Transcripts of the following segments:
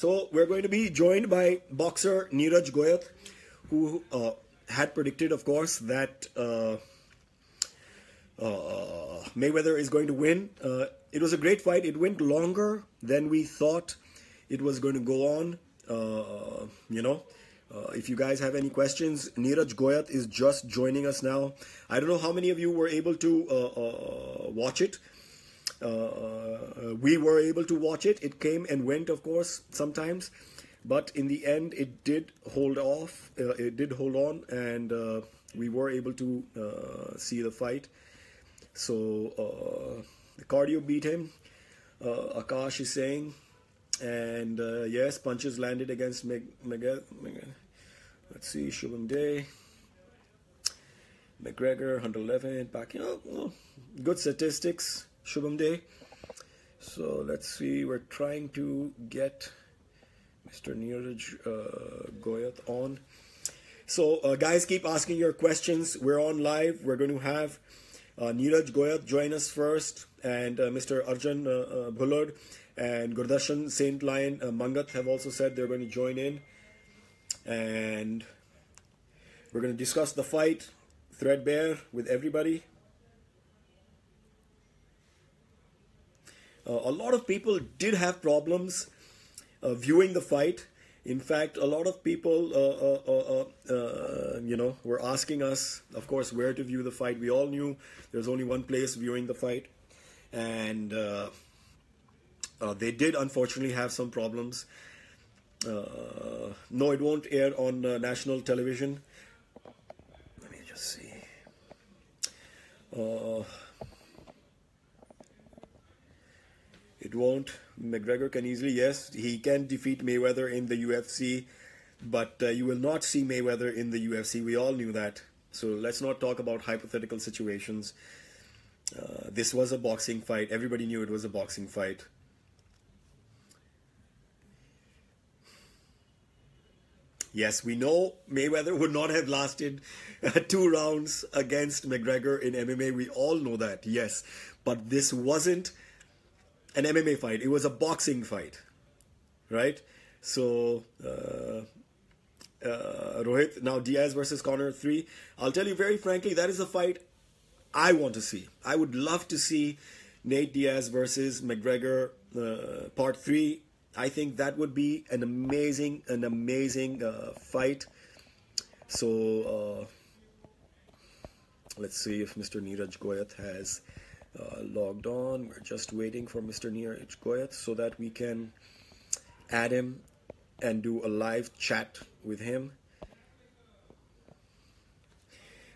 So we're going to be joined by boxer Neeraj Goyat, who had predicted, of course, that Mayweather is going to win. It was a great fight. It went longer than we thought it was going to go on. If you guys have any questions, Neeraj Goyat is just joining us now. I don't know how many of you were able to watch it. We were able to watch it. It came and went, of course, sometimes, but in the end, it did hold off. It did hold on, and we were able to see the fight. So the cardio beat him. Akash is saying, and yes, punches landed against Mangat. Let's see, Shubham Day, McGregor 111, Pacquiao. Good statistics, Shubham Day. So let's see, we're trying to get Mr. Neeraj Goyat on. So guys, keep asking your questions. We're on live. We're going to have Neeraj Goyat join us first, and Mr. Arjun Bullard and Gurdarshan Saint Lion Mangat have also said they're going to join in, and we're going to discuss the fight threadbare with everybody. A lot of people did have problems viewing the fight. In fact, a lot of people, were asking us, of course, where to view the fight. We all knew there's only one place viewing the fight, and they did unfortunately have some problems. No, it won't air on national television. Let me just see. It won't. McGregor can easily, yes, he can defeat Mayweather in the UFC, but you will not see Mayweather in the UFC. We all knew that. So let's not talk about hypothetical situations. This was a boxing fight. Everybody knew it was a boxing fight. Yes, we know Mayweather would not have lasted 2 rounds against McGregor in MMA. We all know that, yes. But this wasn't an MMA fight. It was a boxing fight, right? So, Rohit, now Diaz versus Conor 3. I'll tell you very frankly, that is a fight I want to see. I would love to see Nate Diaz versus McGregor part 3. I think that would be an amazing fight. So let's see if Mr. Neeraj Goyat has logged on. We're just waiting for Mr. Neeraj Goyat so that we can add him and do a live chat with him.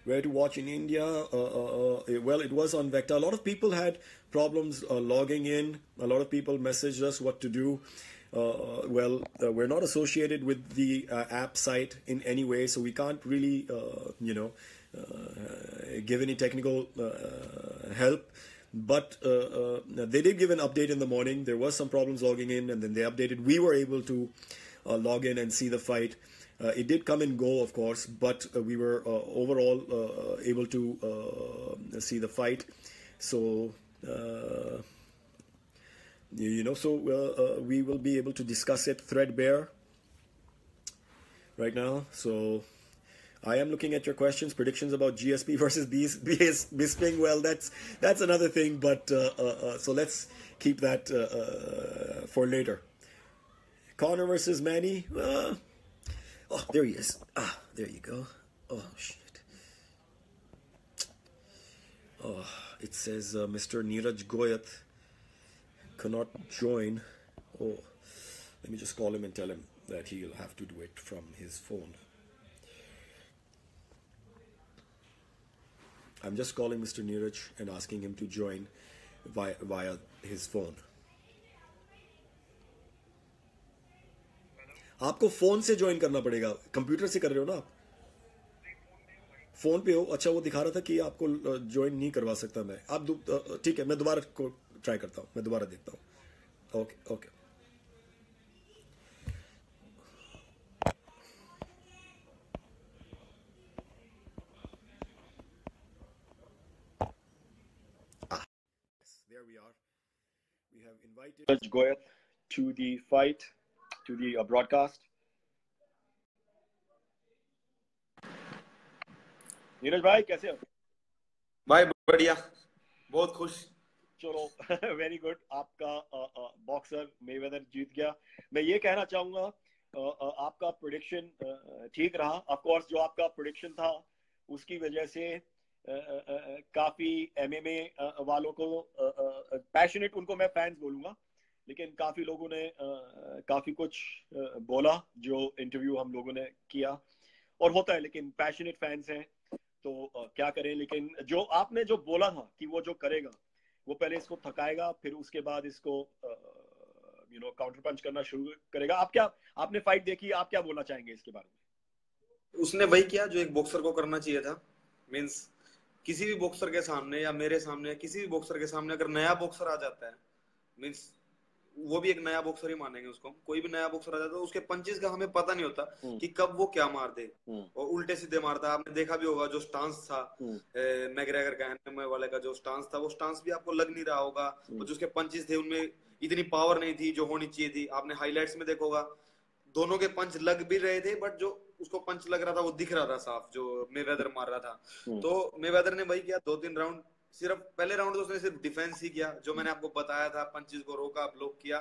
Where to watch in India? Well, it was on Vector. A lot of people had problems logging in. A lot of people messaged us what to do. We're not associated with the app site in any way, so we can't really, give any technical help. But they did give an update in the morning. There was some problems logging in, and then they updated. We were able to log in and see the fight. It did come and go, of course, but we were overall able to see the fight. So, we will be able to discuss it threadbare right now. So, I am looking at your questions, predictions about GSP versus Bisping. Well, that's another thing, but so let's keep that for later. Conor versus Manny. Oh, there he is. Ah, there you go. Oh, shit. Oh, it says Mr. Neeraj Goyat cannot join. Oh, let me just call him and tell him that he'll have to do it from his phone. I'm just calling Mr. Neeraj and asking him to join via his phone. आपको phone से join करना पड़ेगा, computer से कर रहे हो ना आप? फोन पे हो? अच्छा, वो दिखा रहा था कि आपको ज्वाइन नहीं करवा सकता मैं. आप ठीक है, मैं दोबारा को ट्राई करता हूँ, मैं दोबारा देखता हूँ. Okay. There we are. We have invited Neeraj Goyat to the fight. to the broadcast. Neeraj भाई कैसे हो? भाई बढ़िया, बहुत खुश। चलो वेरी गुड। आपका बॉक्सर मेवेदर जीत गया। मैं ये कहना चाहूंगा आपका प्रेडिक्शन ठीक रहा। ऑफ कोर्स जो आपका प्रेडिक्शन था उसकी वजह से काफी एमएमए वालों को पैशनेट, उनको मैं फैंस बोलूंगा, लेकिन काफी लोगों ने काफी कुछ बोला जो इंटरव्यू हम लोगों ने किया, और होता है, लेकिन पैशनेट फैंस हैं तो क्या करें। लेकिन जो आपने जो बोला था कि वो जो करेगा वो पहले इसको थकाएगा, फिर उसके बाद इसको काउंटर पंच करना शुरू करेगा। आपने फाइट देखी, आप क्या बोलना चाहेंगे इसके बारे में? उसने वही किया जो एक बॉक्सर को करना चाहिए था। मींस किसी भी बॉक्सर के सामने या मेरे सामने या किसी भी बॉक्सर के सामने अगर नया बॉक्सर आ जाता है, मींस वो भी एक नया बॉक्सर ही मानेंगे उसको। कोई भी नया बॉक्सर आ जाता है तो उसके पंचेस का हमें पता नहीं होता कि कब वो क्या मार दे, और उल्टे सीधे मारता है। आपने देखा भी होगा जो स्टांस था मैग्रेगर का, एमएमए वाले का जो स्टांस था, वो स्टांस भी आपको लग नहीं रहा होगा। और जो उसके पंचेस थे उनमें इतनी पावर नहीं थी जो होनी चाहिए थी। आपने हाईलाइट्स में देखा होगा दोनों के पंच लग भी रहे थे, बट जो उसको पंच लग रहा था वो दिख रहा था साफ, जो मेवेदर मार रहा था। तो मेवेदर ने वही किया, 2-3 राउंड सिर्फ पहले राउंड तो उसने सिर्फ डिफेंस ही किया, जो मैंने आपको बताया था, पंचेस को रोका, ब्लॉक किया,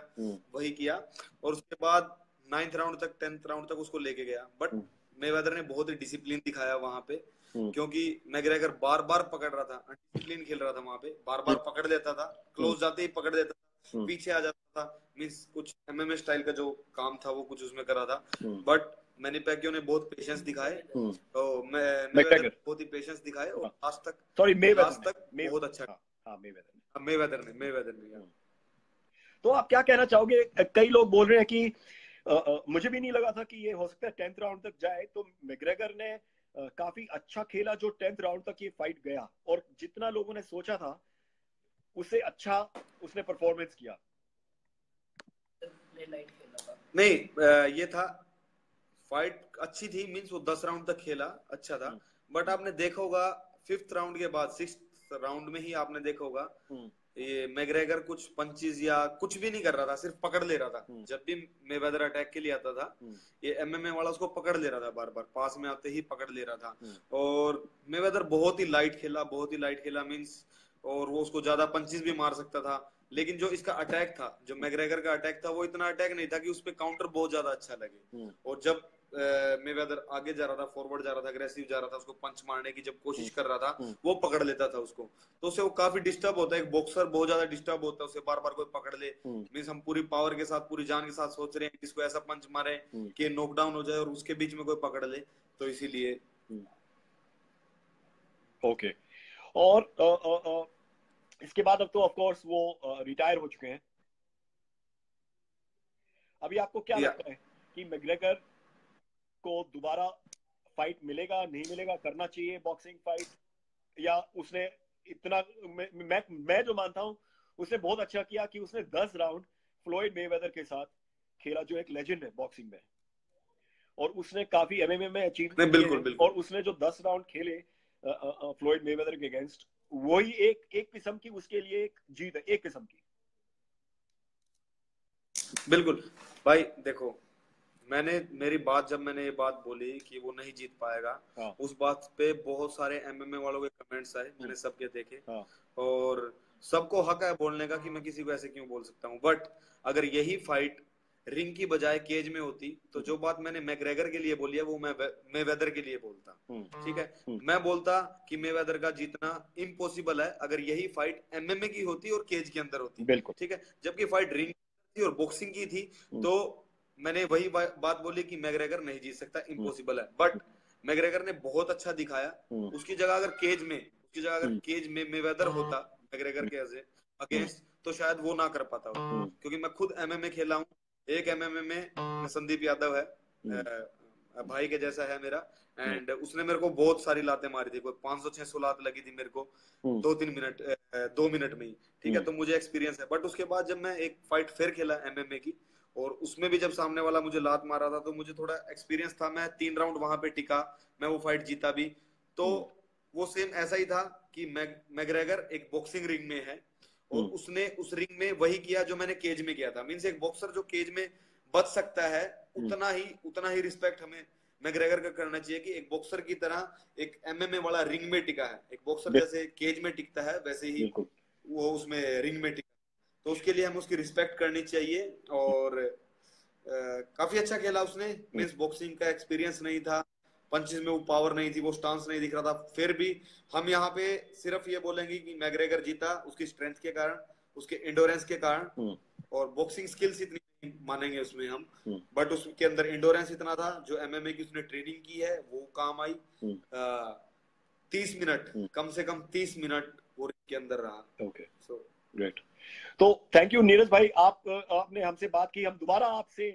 वही किया। और उसके बाद 9th राउंड तक 10th राउंड तक उसको लेके गया। बट मेवेदर ने बहुत ही डिसिप्लिन दिखाया वहां पे, क्योंकि मैग्रेगर बार बार पकड़ रहा था, डिसिप्लिन खेल रहा था वहां पे, बार बार पकड़ लेता था, क्लोज जाते ही पकड़ लेता था, पीछे आ जाता था। मींस कुछ एमएमए स्टाइल का जो काम था वो कुछ उसमें करा था। बट मैंने पैक्यो ने बहुत पेशेंस दिखाए, तो मैवेदर बहुत ही पेशेंस दिखाए, और लास्ट तक बहुत अच्छा। मेवेदर ने। तो आप क्या कहना चाहोगे? कई लोग बोल रहे हैं कि मुझे भी नहीं लगा था कि ये हो सकता है 10th राउंड तक जाए। तो मैग्रेगर ने काफी अच्छा खेला जो 10th राउंड तक ये फाइट गया, और जितना लोगों ने सोचा था उससे अच्छा उसने परफॉर्मेंस किया। नहीं, ये था, फाइट अच्छी थी। मींस वो 10 राउंड तक खेला, अच्छा था। बट आपने देखा होगा 5th राउंड के बाद 6th राउंड में ही आपने देखा होगा ये मैग्रेगर कुछ पंचेस या कुछ भी नहीं कर रहा था, सिर्फ पकड़ ले रहा था। जब भी मेवेदर अटैक के लिए आता था, ये एमएमए वाला उसको पकड़ ले रहा था, बार बार पास में आते ही पकड़ ले रहा था। और मेवेदर बहुत ही लाइट खेला, मींस, और वो उसको ज्यादा पंचेस भी मार सकता था। लेकिन जो इसका अटैक था, जो मैग्रेगर का अटैक था, वो इतना अटैक नहीं था कि उस पर काउंटर बहुत ज्यादा अच्छा लगे। और जब मेवेदर आगे जा रहा था, फॉरवर्ड जा रहा था, अग्रेसिव जा रहा था, उसको पंच मारने की जब कोशिश कर रहा था, वो पकड़ लेता था उसको। तो उससे वो काफी डिस्टर्ब होता है, एक बॉक्सर बहुत ज्यादा डिस्टर्ब होता है, उसे बार बार कोई पकड़ ले। मींस हम पूरी पावर के साथ, पूरी जान के साथ सोच रहे हैं कि इसको ऐसा पंच मारे कि नॉकडाउन हो जाए, और उसके बीच में कोई पकड़ ले, तो इसीलिए। ओके। और इसके बाद अब तो ऑफ कोर्स वो रिटायर हो चुके हैं। अभी आपको क्या लगता है कि मैग्रेगर को दोबारा फाइट मिलेगा, नहीं मिलेगा, करना चाहिए बॉक्सिंग फाइट, या उसने इतना, मैं जो मानता हूं उसने बहुत अच्छा किया कि उसने 10 राउंड फ्लॉयड मेवेदर के साथ खेला, जो एक लेजेंड है बॉक्सिंग में, और उसने काफी एमएमए में अचीव किए, और उसने जो 10 राउंड खेले फ्लॉयड मेवेदर के अगेंस्ट, वही एक किस्म की उसके लिए एक जीत है, एक किस्म की। बिल्कुल भाई, देखो, जब मैंने ये बात बोली कि वो नहीं जीत पाएगा, उस बात पे बहुत सारे एमएमए वालों के कमेंट्स आए, मैंने सबके देखे। और सबको हक है बोलने का कि मैं किसी को ऐसे क्यों बोल सकता हूँ। बट अगर यही फाइट रिंग की बजाय केज में होती, तो जो बात मैंने मैग्रेगर के लिए बोली है वो मैं मेवेदर के लिए बोलता। ठीक है, मैं बोलता कि मेवेदर का जीतना इम्पॉसिबल है अगर यही फाइट एमएमए की होती और केज के अंदर होती। ठीक है, जबकि फाइट रिंग और बॉक्सिंग की थी, तो मैंने वही बात बोली कि मैग्रेगर नहीं जीत सकता, इम्पॉसिबल है। बट मैग्रेगर ने बहुत अच्छा दिखाया। उसकी जगह अगर केज में मेवेदर होता मैग्रेगर के अगेंस्ट, तो शायद वो ना कर पाता हो। क्योंकि मैं खुद एमएमए खेला हूँ, एक एमएमए में संदीप यादव है, भाई के जैसा है मेरा, एंड उसने मेरे को बहुत सारी लातें मारी थी, कोई 500-600 लात लगी थी मेरे को 2 मिनट में ही। ठीक है, तो मुझे एक्सपीरियंस है। बट उसके बाद जब मैं एक फाइट फिर खेला एमएमए की, और उसमें भी जब सामने वाला मुझे लात मारा था, तो मुझे थोड़ा एक्सपीरियंस था। मैं 3 राउंड वहां पे टिका, मैं वो फाइट जीता भी। तो वो सेम ऐसा ही था कि मैग्रेगर एक बॉक्सिंग रिंग में है, और उसने उस रिंग में वही किया जो मैंने केज में किया था। मींस एक बॉक्सर जो केज में बच सकता है, उतना ही रिस्पेक्ट हमें मैग्रेगर का करना चाहिए कि एक बॉक्सर की तरह एक एमएमए वाला रिंग में टिका है, एक बॉक्सर जैसे केज में टिकता है वैसे ही वो उसमें रिंग में टिका, तो उसके लिए हम उसकी रिस्पेक्ट करनी चाहिए। और काफी अच्छा खेला उसने, मींस बॉक्सिंग का एक्सपीरियंस नहीं था, पंचेस में वो पावर नहीं थी, वो स्टांस नहीं दिख रहा था, फिर भी हम यहाँ पे सिर्फ ये बोलेंगे कि मैग्रेगर जीता उसकी स्ट्रेंथ के कारण, उसके इंडोरेंस के कारण, और बॉक्सिंग स्किल्स इतनी मानेंगे उसमें हम, बट उसके अंदर इंडोरेंस इतना था, जो एमएमए की उसने ट्रेनिंग की है वो काम आई। 30 मिनट, कम से कम 30 मिनट वो के अंदर रहा। Okay, so great. तो थैंक यू नीरज भाई, आपने हमसे बात की। हम दोबारा आपसे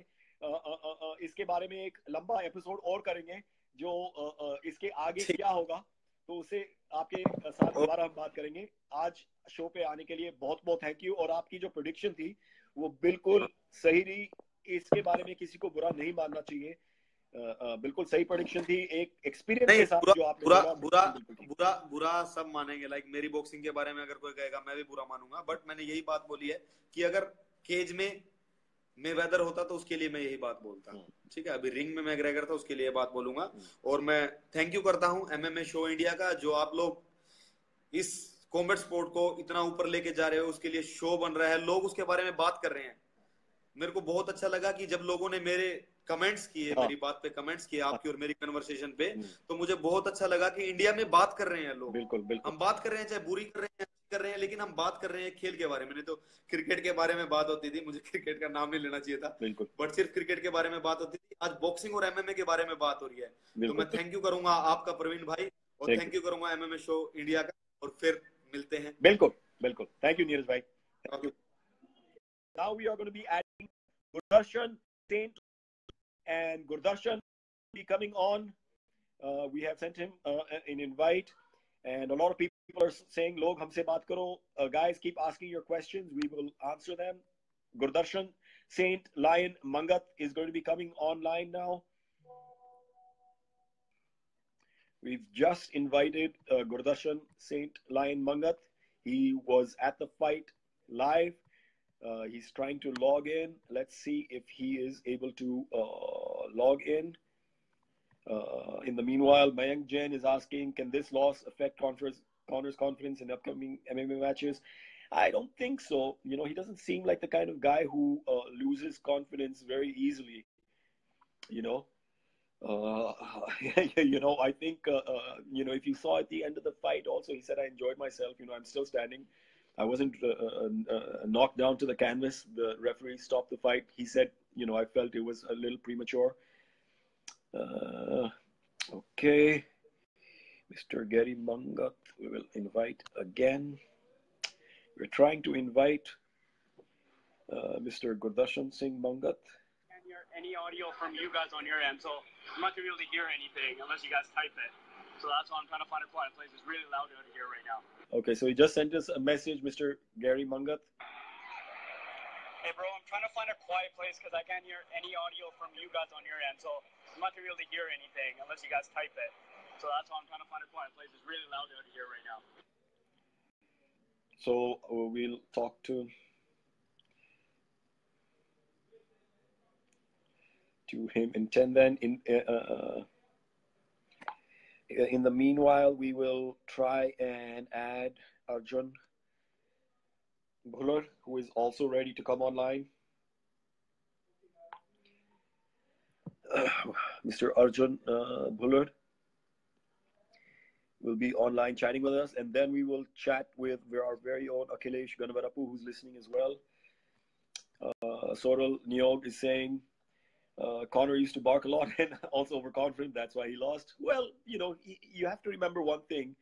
इसके बारे में एक लंबा एपिसोड और करेंगे, जो इसके आगे क्या होगा, तो उसे आपके साथ दोबारा हम बात करेंगे। आज शो पे आने के लिए बहुत बहुत थैंक यू। और आपकी जो प्रेडिक्शन थी वो बिल्कुल सही रही, इसके बारे में किसी को बुरा नहीं मानना चाहिए। बिल्कुल सही प्रेडिक्शन थी, एक एक्सपीरियंस के साथ जो आपने बुरा बुरा सब मानेंगे, लाइक मेरी बॉक्सिंग के बारे में अगर कोई कहेगा मैं भी बुरा मानूंगा, बट मैंने यही बात बोली है कि अगर केज में मेवेदर होता तो उसके लिए मैं यही बात बोलता, ठीक है। अभी रिंग में मैग्रेगर था, उसके लिए बात बोलूंगा। और मैं थैंक यू करता हूं एमएमए शो इंडिया का, जो आप लोग इस कॉम्बैट स्पोर्ट को इतना ऊपर लेके जा रहे हो, उसके लिए शो बन रहा है, लोग उसके बारे में बात कर रहे हैं। मेरे को बहुत अच्छा लगा कि जब लोगों ने मेरे कमेंट्स किए, मेरी बात पे कमेंट्स किए आपकी और मेरी कन्वर्सेशन पे, तो मुझे बहुत अच्छा लगा कि इंडिया में बात कर रहे हैं लोग। बिल्कुल हम बात कर रहे हैं, चाहे बुरी कर रहे हैं, लेकिन हम बात कर रहे हैं खेल के बारे में। नहीं तो क्रिकेट के बारे में बात होती थी, मुझे क्रिकेट का नाम नहीं लेना चाहिए था, बट सिर्फ क्रिकेट के बारे में बात होती थी। आज बॉक्सिंग और एमएमए के बारे में बात हो रही है, तो मैं थैंक यू करूंगा आपका प्रवीण भाई, और थैंक यू करूंगा एमएमए शो इंडिया का, और फिर मिलते हैं। बिल्कुल बिल्कुल, थैंक यू नीरज भाई। Now we are going to be adding Gurdarshan, Saint, and Gurdarshan will be coming on. We have sent him an invite, and a lot of people are saying, "Log, humse baat karo." Guys, keep asking your questions. We will answer them. Gurdarshan, Saint, Lion, Mangat is going to be coming online now. We've just invited Gurdarshan, Saint, Lion, Mangat. He was at the fight live. He's trying to log in. Let's see if he is able to log in. In the meanwhile, Mayank Jain is asking, can this loss affect Conor's confidence in upcoming MMA matches? I don't think so. You know, he doesn't seem like the kind of guy who loses confidence very easily. You know, you know, I think, you know, if you saw at the end of the fight also, he said, I enjoyed myself. You know, I'm still standing. I wasn't knocked down to the canvas. The referee stopped the fight. He said, you know, I felt it was a little premature. Okay. Mr. Gary Mangat, we will invite again. We're trying to invite Mr. Gurdarshan Singh Mangat. Can't hear any audio from you guys on your end, so I'm not going to be able to hear anything unless you guys type it. So that's why I'm trying to find a quiet place. It's really loud out here right now. Okay, so he just sent us a message, Mr. Gary Mangat. Hey, bro, I'm trying to find a quiet place because I can't hear any audio from you guys on your end. So I'm not going to be able to hear anything unless you guys type it. So that's why I'm trying to find a quiet place. It's really loud out here right now. So we'll talk to him in 10 then. In the meanwhile, we will try and add Arjun Bhullar, who is also ready to come online. Mr. Arjun Bullard will be online chatting with us, and then we will chat with our very own Akhilesh Gannavarapu, who's listening as well. Sorrel Nyog is saying, Conor used to bark a lot and also overconfident. That's why he lost. Well, you know, you have to remember one thing.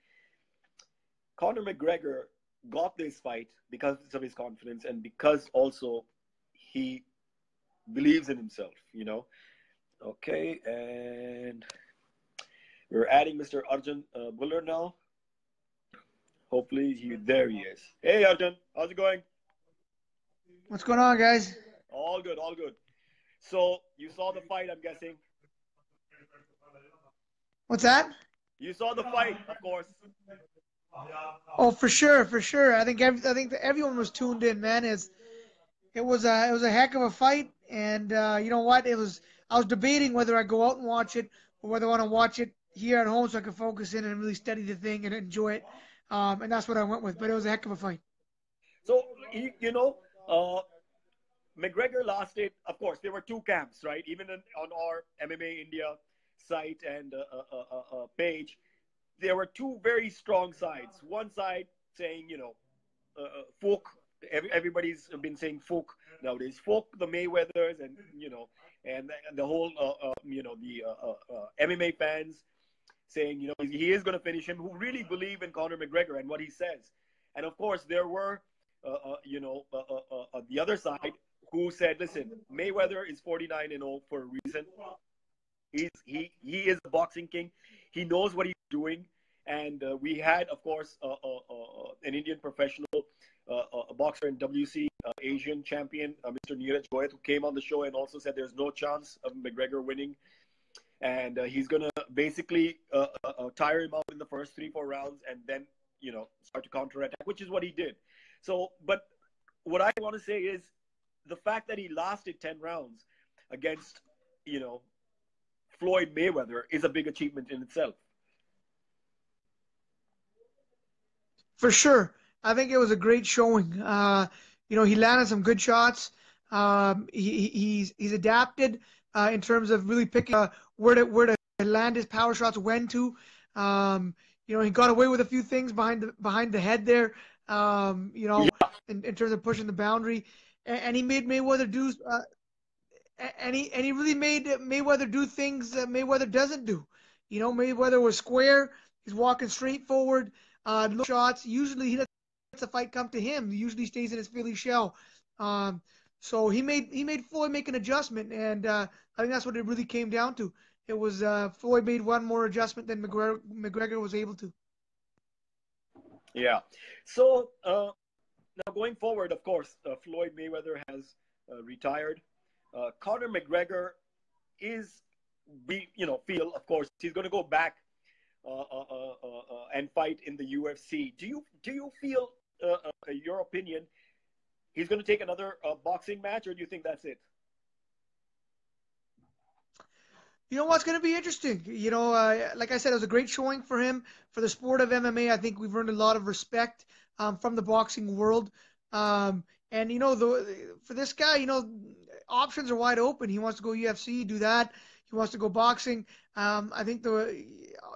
Conor McGregor got this fight because of his confidence and because also he believes in himself, you know. Okay, and we're adding Mr. Arjun Bullard now. Hopefully, there he is. Hey, Arjun, how's it going? What's going on, guys? All good, all good. So, you saw the fight, I'm guessing. What's that? You saw the fight, of course. Oh, for sure, for sure. I think everyone was tuned in, man. It was a heck of a fight. and you know what? I was debating whether I go out and watch it or whether I want to watch it here at home so I can focus in and really study the thing and enjoy it. And that's what I went with. But it was a heck of a fight. So, McGregor lasted, of course, there were two camps, right? Even on our MMA India site and page, there were two very strong sides. One side saying, folk, everybody's been saying folk nowadays, folk, the Mayweathers, and, and the whole, the MMA fans saying, he is going to finish him, who really believe in Conor McGregor and what he says. And of course, there were, the other side who said, listen, Mayweather is 49-0 for a reason. He is a boxing king. He knows what he's doing. And we had, of course, an Indian professional a boxer and WC Asian champion, Mr. Neeraj Goyat, who came on the show and also said there's no chance of McGregor winning. And he's going to basically tire him out in the first 3-4 rounds and then, start to counterattack, which is what he did. So, but what I want to say is the fact that he lasted 10 rounds against, Flyod Mayweather is a big achievement in itself. For sure. I think it was a great showing. He landed some good shots. He's adapted in terms of really picking where to land his power shots, when to. He got away with a few things behind the head there. In terms of pushing the boundary, and he made Mayweather do. And he really made Mayweather do things that Mayweather doesn't do. Mayweather was square. He's walking straight forward. Look shots. Usually he lets the fight come to him. He usually stays in his Philly shell. So he made Floyd make an adjustment, and I think that's what it really came down to. It was Floyd made one more adjustment than McGregor was able to. Yeah. So now going forward, of course, Floyd Mayweather has retired. Conor McGregor feel, of course, he's going to go back and fight in the UFC. Do you feel, your opinion, he's going to take another boxing match, or do you think that's it? You know what's going to be interesting? Like I said, it was a great showing for him, for the sport of MMA. I think we've earned a lot of respect from the boxing world. For this guy, options are wide open. He wants to go UFC, do that. He wants to go boxing. I think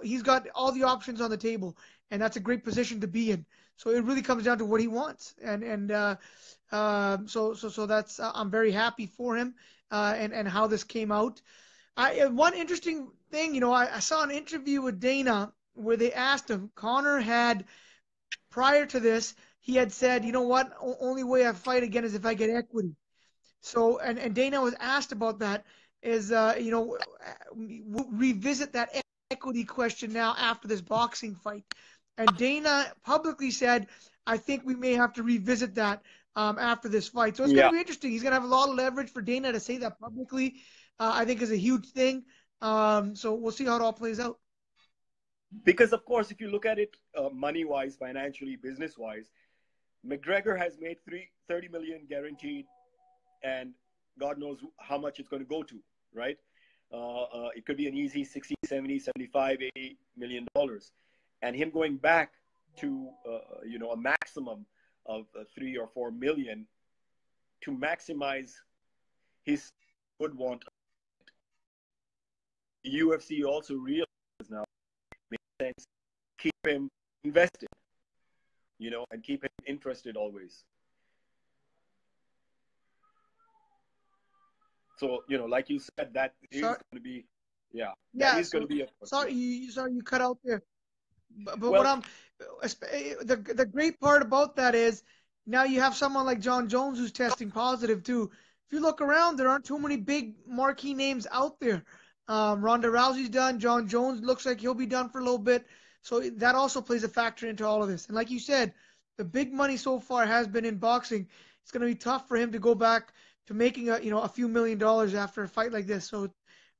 he's got all the options on the table, and that's a great position to be in. So it really comes down to what he wants, so that's I'm very happy for him and how this came out. One interesting thing, I saw an interview with Dana where they asked him. Conor had, prior to this, he had said, only way I fight again is if I get equity. So, and Dana was asked about that, is, revisit that equity question now after this boxing fight. And Dana publicly said, I think we may have to revisit that after this fight. So it's going to be interesting. He's going to have a lot of leverage for Dana to say that publicly. I think is a huge thing. So we'll see how it all plays out. Because, of course, if you look at it money-wise, financially, business-wise, McGregor has made $30 million guaranteed, and God knows how much it's going to go to, right? It could be an easy 60, 70, 75, $80 million. And him going back to, a maximum of 3 or 4 million to maximize his would want. The UFC also realizes now, makes sense, keep him invested, and keep him interested always. So, like you said, that is going to be, that is going to be a... Sorry, you cut out there. But the great part about that is now you have someone like John Jones who's testing positive too. If you look around, there aren't too many big marquee names out there. Ronda Rousey's done. John Jones looks like he'll be done for a little bit. So that also plays a factor into all of this. And like you said, the big money so far has been in boxing. It's going to be tough for him to go back to making a few $1 million after a fight like this. So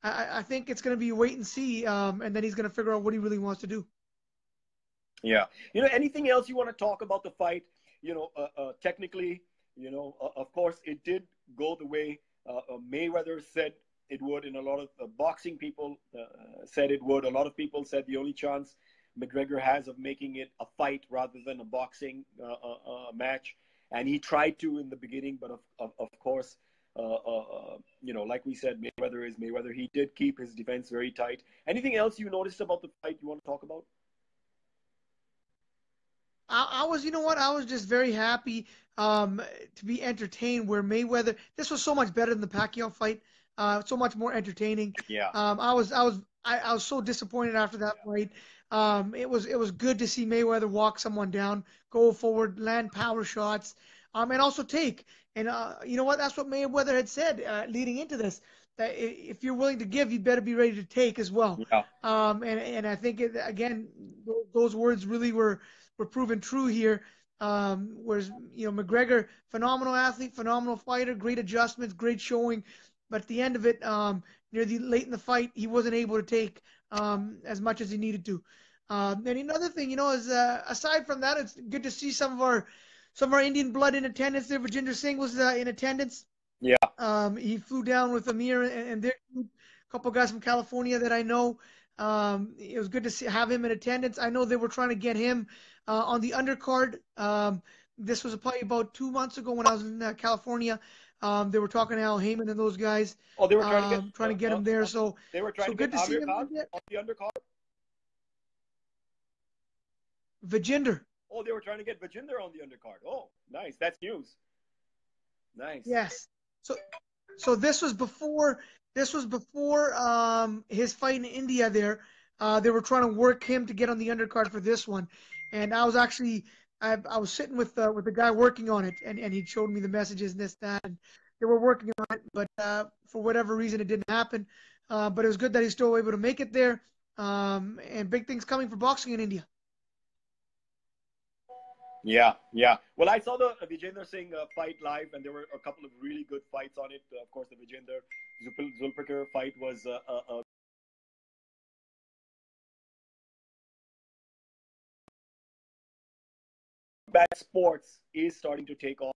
I think it's going to be wait and see, and then he's going to figure out what he really wants to do. Yeah. Anything else you want to talk about the fight? Technically, of course, it did go the way Mayweather said it would, and a lot of boxing people said it would. A lot of people said the only chance McGregor has of making it a fight rather than a boxing match. And he tried to in the beginning, but of course, like we said, Mayweather is Mayweather. He did keep his defense very tight. Anything else you noticed about the fight you want to talk about? I was, you know what? I was just very happy to be entertained. Where Mayweather, this was so much better than the Pacquiao fight. So much more entertaining. Yeah. I was so disappointed after that fight. It was good to see Mayweather walk someone down, go forward, land power shots, and also take. And you know what? That's what Mayweather had said leading into this. That if you're willing to give, you better be ready to take as well. Yeah. And I think again, those words really were proven true here. Whereas McGregor, phenomenal athlete, phenomenal fighter, great adjustments, great showing, but at the end of it, near the late in the fight, he wasn't able to take as much as he needed to. And another thing, is aside from that, it's good to see some of our Indian blood in attendance there. Virginder Singh was in attendance. Yeah. He flew down with Amir and their group, a couple guys from California that I know. It was good to have him in attendance. I know they were trying to get him on the undercard. This was probably about 2 months ago when I was in California. They were talking to Al Heyman and those guys. Oh, they were trying to get him there. So they were trying to good get to see him on the undercard. Vijinder. Oh, they were trying to get Vijinder on the undercard. Oh, nice. That's news. Nice. Yes. So this was before his fight in India there. They were trying to work him to get on the undercard for this one. And I was actually I was sitting with the guy working on it, and he showed me the messages and this, that, and they were working on it, but for whatever reason it didn't happen. But it was good that he's still able to make it there. And big things coming for boxing in India. Yeah, yeah. Well, I saw the Vijender Singh fight live, and there were a couple of really good fights on it. Of course, the Vijender Zulfikar fight was bad. Sports is starting to take off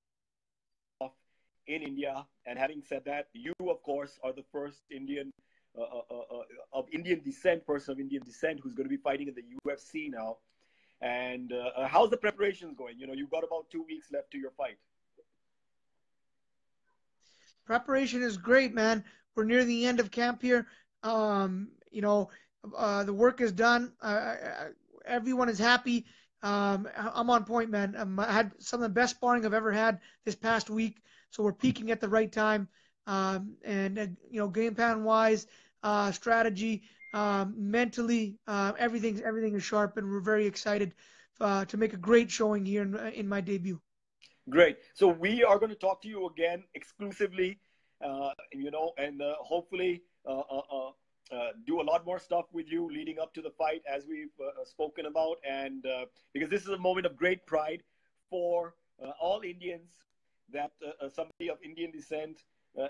in India. And having said that, you, of course, are the first Indian of Indian descent, person of Indian descent, who's going to be fighting in the UFC now. And how's the preparations going? You've got about 2 weeks left to your fight. Preparation is great, man. We're near the end of camp here. The work is done. Everyone is happy. I'm on point, man. I had some of the best sparring I've ever had this past week. So we're peaking at the right time. Game plan wise, strategy, mentally, everything is sharp, and we're very excited to make a great showing here in my debut. Great. So we are going to talk to you again exclusively, and hopefully do a lot more stuff with you leading up to the fight, as we've spoken about, and because this is a moment of great pride for all Indians that somebody of Indian descent,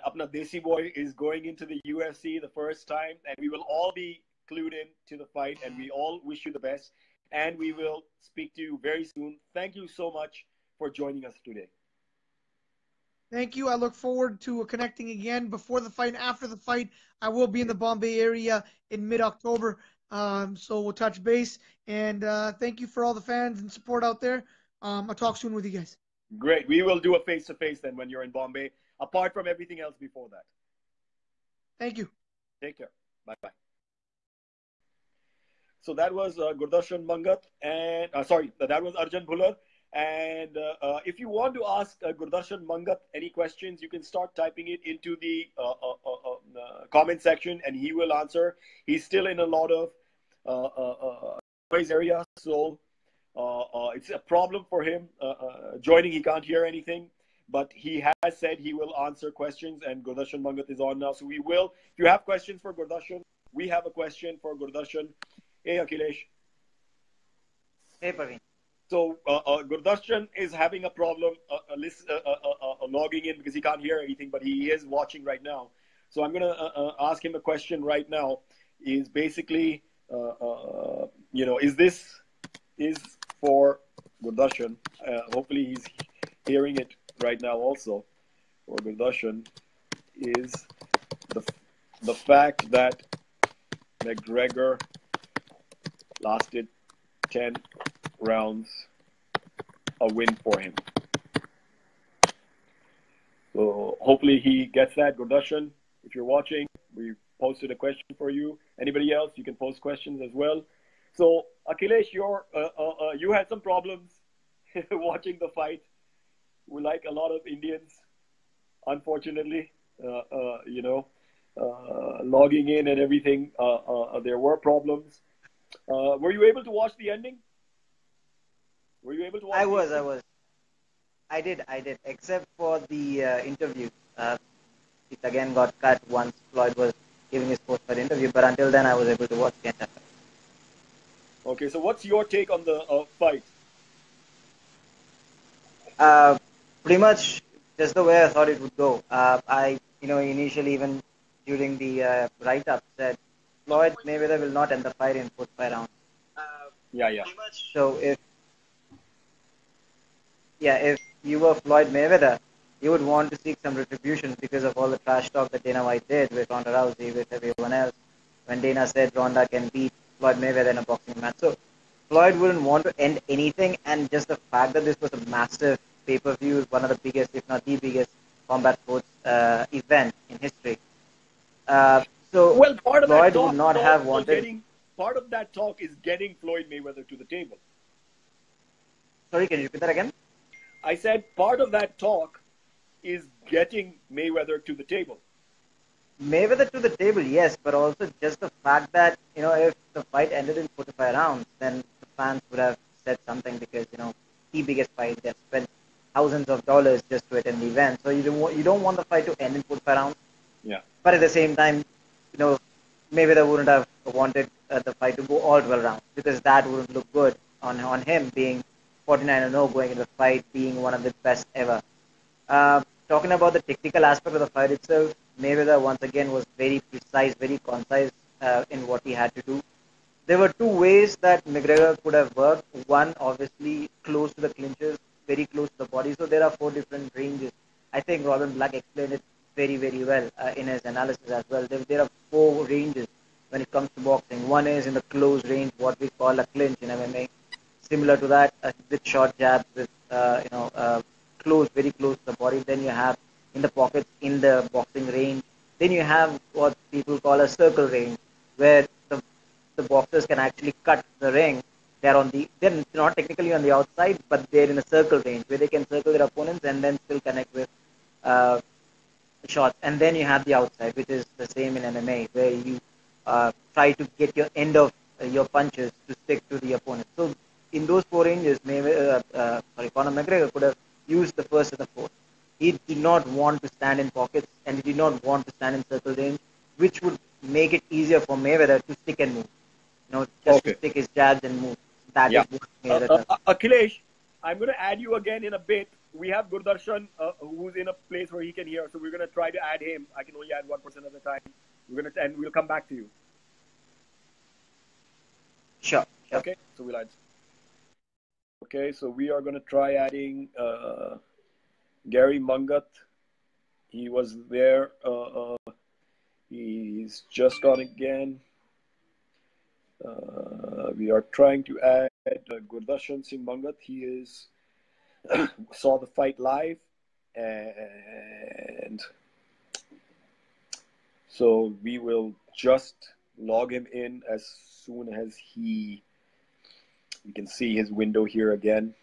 Apna Desi boy, is going into the UFC the first time, and we will all be clued in to the fight, and we all wish you the best, and we will speak to you very soon. Thank you so much for joining us today. Thank you. I look forward to connecting again before the fight and after the fight. I will be in the Bombay area in mid-October, so we'll touch base, and thank you for all the fans and support out there. I'll talk soon with you guys. Great. We will do a face-to-face then when you're in Bombay, apart from everything else before that. Thank you. Take care. Bye-bye. So that was Gurdarshan Mangat, and that was Arjun Bullard. And if you want to ask Gurdarshan Mangat any questions, you can start typing it into the comment section, and he will answer. He's still in a lot of noise area, so it's a problem for him joining. He can't hear anything, but he has said he will answer questions, and Gurdarshan Mangat is on now. So we will. If you have questions for Gurdarshan, we have a question for Gurdarshan. Hey, Akhilesh. Hey, Parvin. So Gurdarshan is having a problem logging in because he can't hear anything, but he is watching right now. So I'm going to ask him a question right now. Is basically, is for Gurdarshan. Hopefully he's hearing it right now also. For Gurdarshan is the fact that McGregor lasted 10 rounds, a win for him. So hopefully he gets that. Gurdarshan, if you're watching, we posted a question for you. Anybody else, you can post questions as well. So Akhilesh, you had some problems watching the fight. We like a lot of Indians, unfortunately, logging in and everything. There were problems. Were you able to watch the ending? Were you able to watch? I was. I did. Except for the interview. It again got cut once Floyd was giving his post-fight interview. But until then, I was able to watch the entire fight. Okay, so what's your take on the fight? Pretty much just the way I thought it would go. I initially even during the write-up said Floyd Mayweather will not end the fight in 4-5 rounds. Yeah. So if you were Floyd Mayweather, you would want to seek some retribution because of all the trash talk that Dana White did with Ronda Rousey, with everyone else. When Dana said Ronda can beat Floyd Mayweather in a boxing match. So Floyd wouldn't want to end anything, and just the fact that this was a massive pay-per-view, one of the biggest, if not the biggest, combat sports event in history. So part of Floyd that talk would not have wanted. Part of that talk is getting Floyd Mayweather to the table. Sorry, can you repeat that again? I said part of that talk is getting Mayweather to the table. Mayweather to the table, yes, but also just the fact that, if the fight ended in 4-5 rounds, then the fans would have said something because, the biggest fight, they've spent thousands of dollars just to attend the event. So you don't want the fight to end in 4-5 rounds. Yeah. But at the same time, Mayweather wouldn't have wanted the fight to go all 12 rounds because that wouldn't look good on him being 49-0 going into the fight, being one of the best ever. Talking about the technical aspect of the fight itself, Mayweather once again was very precise, very concise in what he had to do. There were two ways that McGregor could have worked. One, obviously, close to the clinches, very close to the body. So there are 4 different ranges. I think Robin Black explained it very, very well in his analysis as well. There are 4 ranges when it comes to boxing. One is in the close range, what we call a clinch in MMA. Similar to that, with short jabs, with close, very close to the body. Then you have in the pockets in the boxing range. Then you have what people call a circle range, where the boxers can actually cut the ring. They're not technically on the outside, but they're in a circle range where they can circle their opponents and then still connect with shots. And then you have the outside, which is the same in MMA, where you try to get your end of your punches to stick to the opponent. So in those 4 ranges, Conor McGregor could have used the first and the fourth. He did not want to stand in pockets and he did not want to stand in circle range, which would make it easier for Mayweather to stick and move. To stick his jabs and move. That is what Mayweather does. Akhilesh, I'm going to add you again in a bit. We have Gurdarshan, who's in a place where he can hear, so we're going to try to add him. I can only add 1% at a time. And we'll come back to you. Sure. Okay, so we'll add. Okay, so we are going to try adding Gary Mangat. He was there. He's just on again. We are trying to add Gurdarshan Singh Mangat. He saw the fight live, and so we will just log him in as soon as we can see his window here again.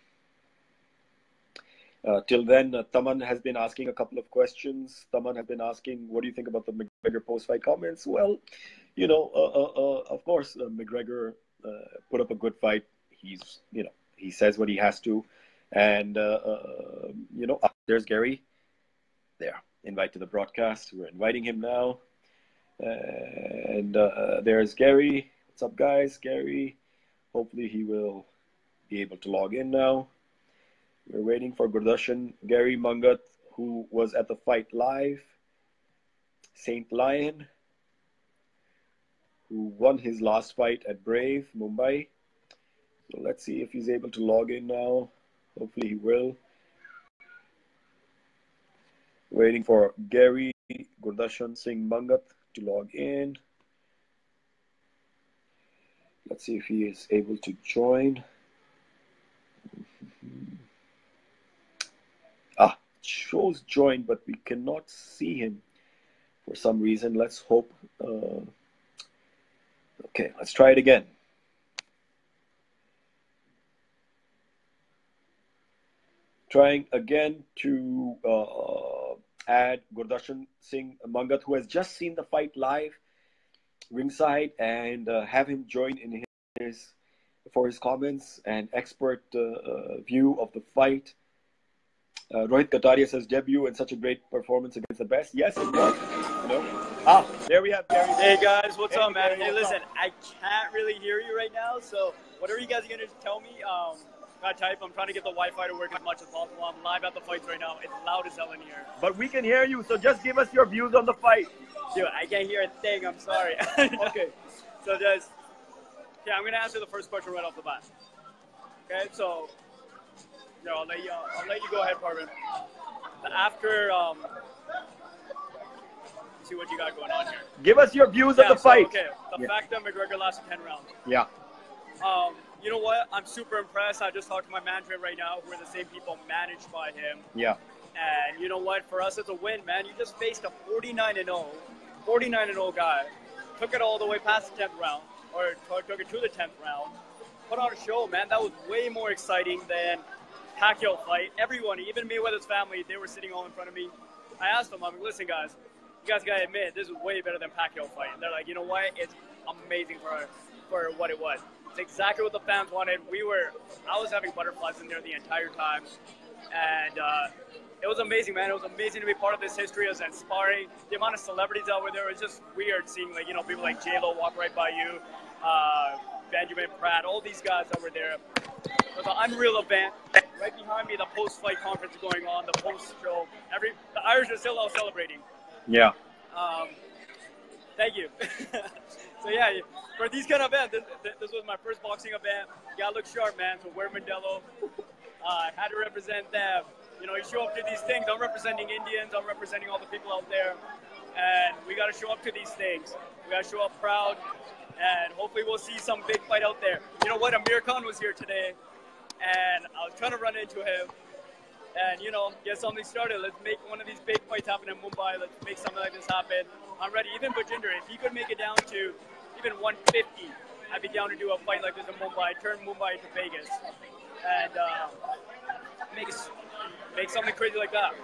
Till then, Taman has been asking a couple of questions. Taman has been asking, what do you think about the McGregor post-fight comments? Well, of course, McGregor put up a good fight. He says what he has to. And, there's Gary. There, invite to the broadcast. We're inviting him now. And there's Gary. What's up, guys? Gary. Hopefully he will be able to log in now. We're waiting for Gurdarshan, Gary Mangat, who was at the fight live. Saint Lion, who won his last fight at Brave, Mumbai. So let's see if he's able to log in now. Hopefully he will. Waiting for Gary Gurdarshan Singh Mangat to log in. Let's see if he is able to join. Shows joined, but we cannot see him for some reason. Let's hope. Okay, let's try it again. Trying again to add Gurdarshan Singh Mangat, who has just seen the fight live ringside, and have him join in for his comments and expert view of the fight. Rohit Kataria says debut and such a great performance against the best. Yes, it was. There we have Gary. Hey guys, what's up, man? Hey, listen, I can't really hear you right now, so whatever you guys are gonna tell me, gotta type. I'm trying to get the Wi-Fi to work as much as possible. I'm live at the fights right now. It's loud as hell in here. But we can hear you, so just give us your views on the fight. Dude, I can't hear a thing. I'm sorry. Okay. So I'm gonna answer the first question right off the bat. Okay, so. No, I'll let you go ahead, Parvin. After, see what you got going on here. Give us your views of the fight. Okay, the fact that McGregor lasted 10 rounds. Yeah. You know what? I'm super impressed. I just talked to my management right now, who are the same people managed by him. Yeah. And you know what? For us, it's a win, man. You just faced a 49-0 guy. Took it all the way past the 10th round, or took it to the 10th round. Put on a show, man. That was way more exciting than Pacquiao fight. Everyone, even Mayweather's family, they were sitting all in front of me. I asked them, I'm like, listen, guys, you guys gotta admit, this is way better than Pacquiao fight. And they're like, you know what? It's amazing for what it was. It's exactly what the fans wanted. I was having butterflies in there the entire time. And it was amazing, man. It was amazing to be part of this history. It was inspiring. The amount of celebrities that were there, it was just weird seeing, like, people like J-Lo walk right by you, Benjamin Pratt, all these guys that were there. It was an unreal event. Right behind me, the post-fight conference is going on, the post-show. The Irish are still out celebrating. Yeah. Thank you. So yeah, for these kind of events, this was my first boxing event. You gotta look sharp, man. So wear Modelo. I had to represent them. You show up to these things. I'm representing Indians. I'm representing all the people out there. And we gotta show up to these things. We gotta show up proud. And hopefully we'll see some big fight out there. You know what? Amir Khan was here today. And I was trying to run into him and, get something started. Let's make one of these big fights happen in Mumbai. Let's make something like this happen. I'm ready. Even Bajinder, if he could make it down to even 150, I'd be down to do a fight like this in Mumbai, turn Mumbai into Vegas, and make something crazy like that.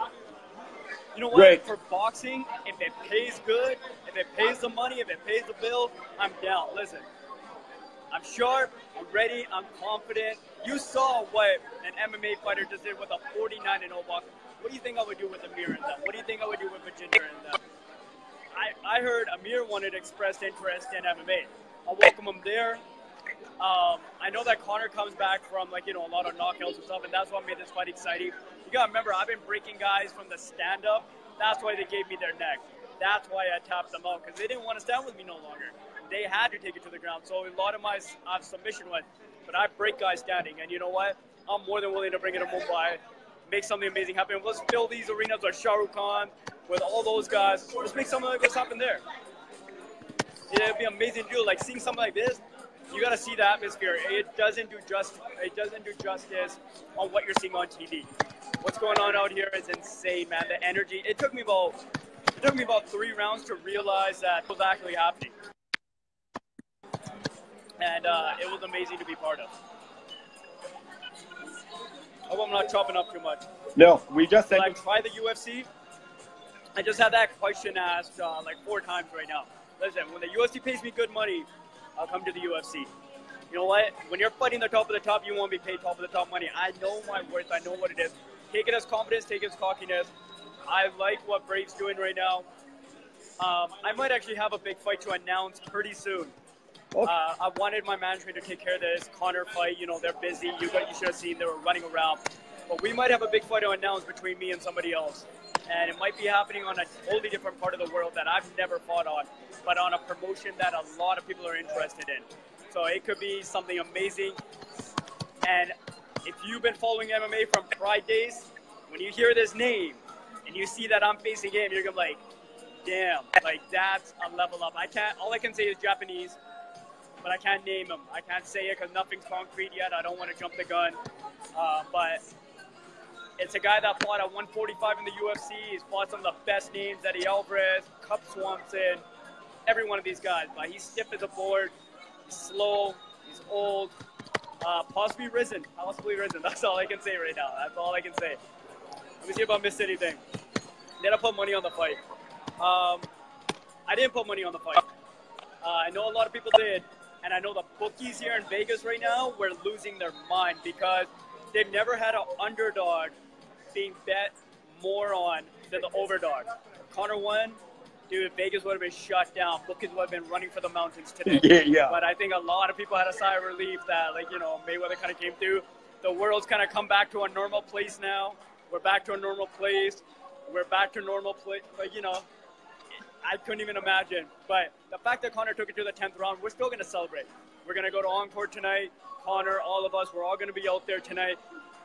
You know what? Great. For boxing, if it pays good, if it pays the money, if it pays the bill, I'm down. Listen, I'm sharp, I'm ready, I'm confident. You saw what an MMA fighter just did with a 49-0 boxer. What do you think I would do with Amir and them? What do you think I would do with Bajinder and them? I heard Amir wanted to express interest in MMA. I'll welcome him there. I know that Conor comes back from a lot of knockouts and stuff, and that's what made this fight exciting. You gotta remember, I've been breaking guys from the stand-up. That's why they gave me their neck. That's why I tapped them out, because they didn't want to stand with me no longer. They had to take it to the ground. So a lot of my submission went, but I break guys standing, and you know what? I'm more than willing to bring it to Mumbai, make something amazing happen. Let's fill these arenas with Shah Rukh Khan, with all those guys. Let's make something like this happen there. It'd be amazing to do. Like seeing something like this, you gotta see the atmosphere. It doesn't do justice on what you're seeing on TV. What's going on out here is insane, man. The energy. It took me about 3 rounds to realize that it was actually happening. And it was amazing to be part of. I hope I'm not chopping up too much. No, we just said. Try the UFC. I just had that question asked 4 times right now. Listen, when the UFC pays me good money, I'll come to the UFC. You know what? When you're fighting the top of the top, you won't be paid top of the top money. I know my worth. I know what it is. Take it as confidence. Take it as cockiness. I like what Brave's doing right now. I might actually have a big fight to announce pretty soon. Okay. I wanted my management to take care of this Conor fight. They're busy. You should have seen they were running around. But we might have a big fight to announce between me and somebody else. And it might be happening on a totally different part of the world that I've never fought on, but on a promotion that a lot of people are interested in. So it could be something amazing. And if you've been following MMA from Pride days, when you hear this name and you see that I'm facing him, you're going to be like, damn, like that's a level up. All I can say is Japanese, but I can't name him. I can't say it because nothing's concrete yet. I don't want to jump the gun. But it's a guy that fought at 145 in the UFC. He's fought some of the best names, Eddie Alvarez, Cup Swanson, every one of these guys. But he's stiff as a board. He's slow. He's old. Possibly risen. That's all I can say right now. That's all I can say. Let me see if I missed anything. Did I put money on the fight? I didn't put money on the fight. I know a lot of people did. And I know the bookies here in Vegas right now were losing their mind because they've never had an underdog being bet more on than the overdog. If Conor won, dude, Vegas would have been shut down. Bookies would have been running for the mountains today. Yeah. But I think a lot of people had a sigh of relief that, Mayweather kind of came through. The world's kind of come back to a normal place now. We're back to a normal place. But, I couldn't even imagine. But the fact that Conor took it to the 10th round, we're still going to celebrate. We're going to go to Encore tonight. Conor, all of us, we're all going to be out there tonight.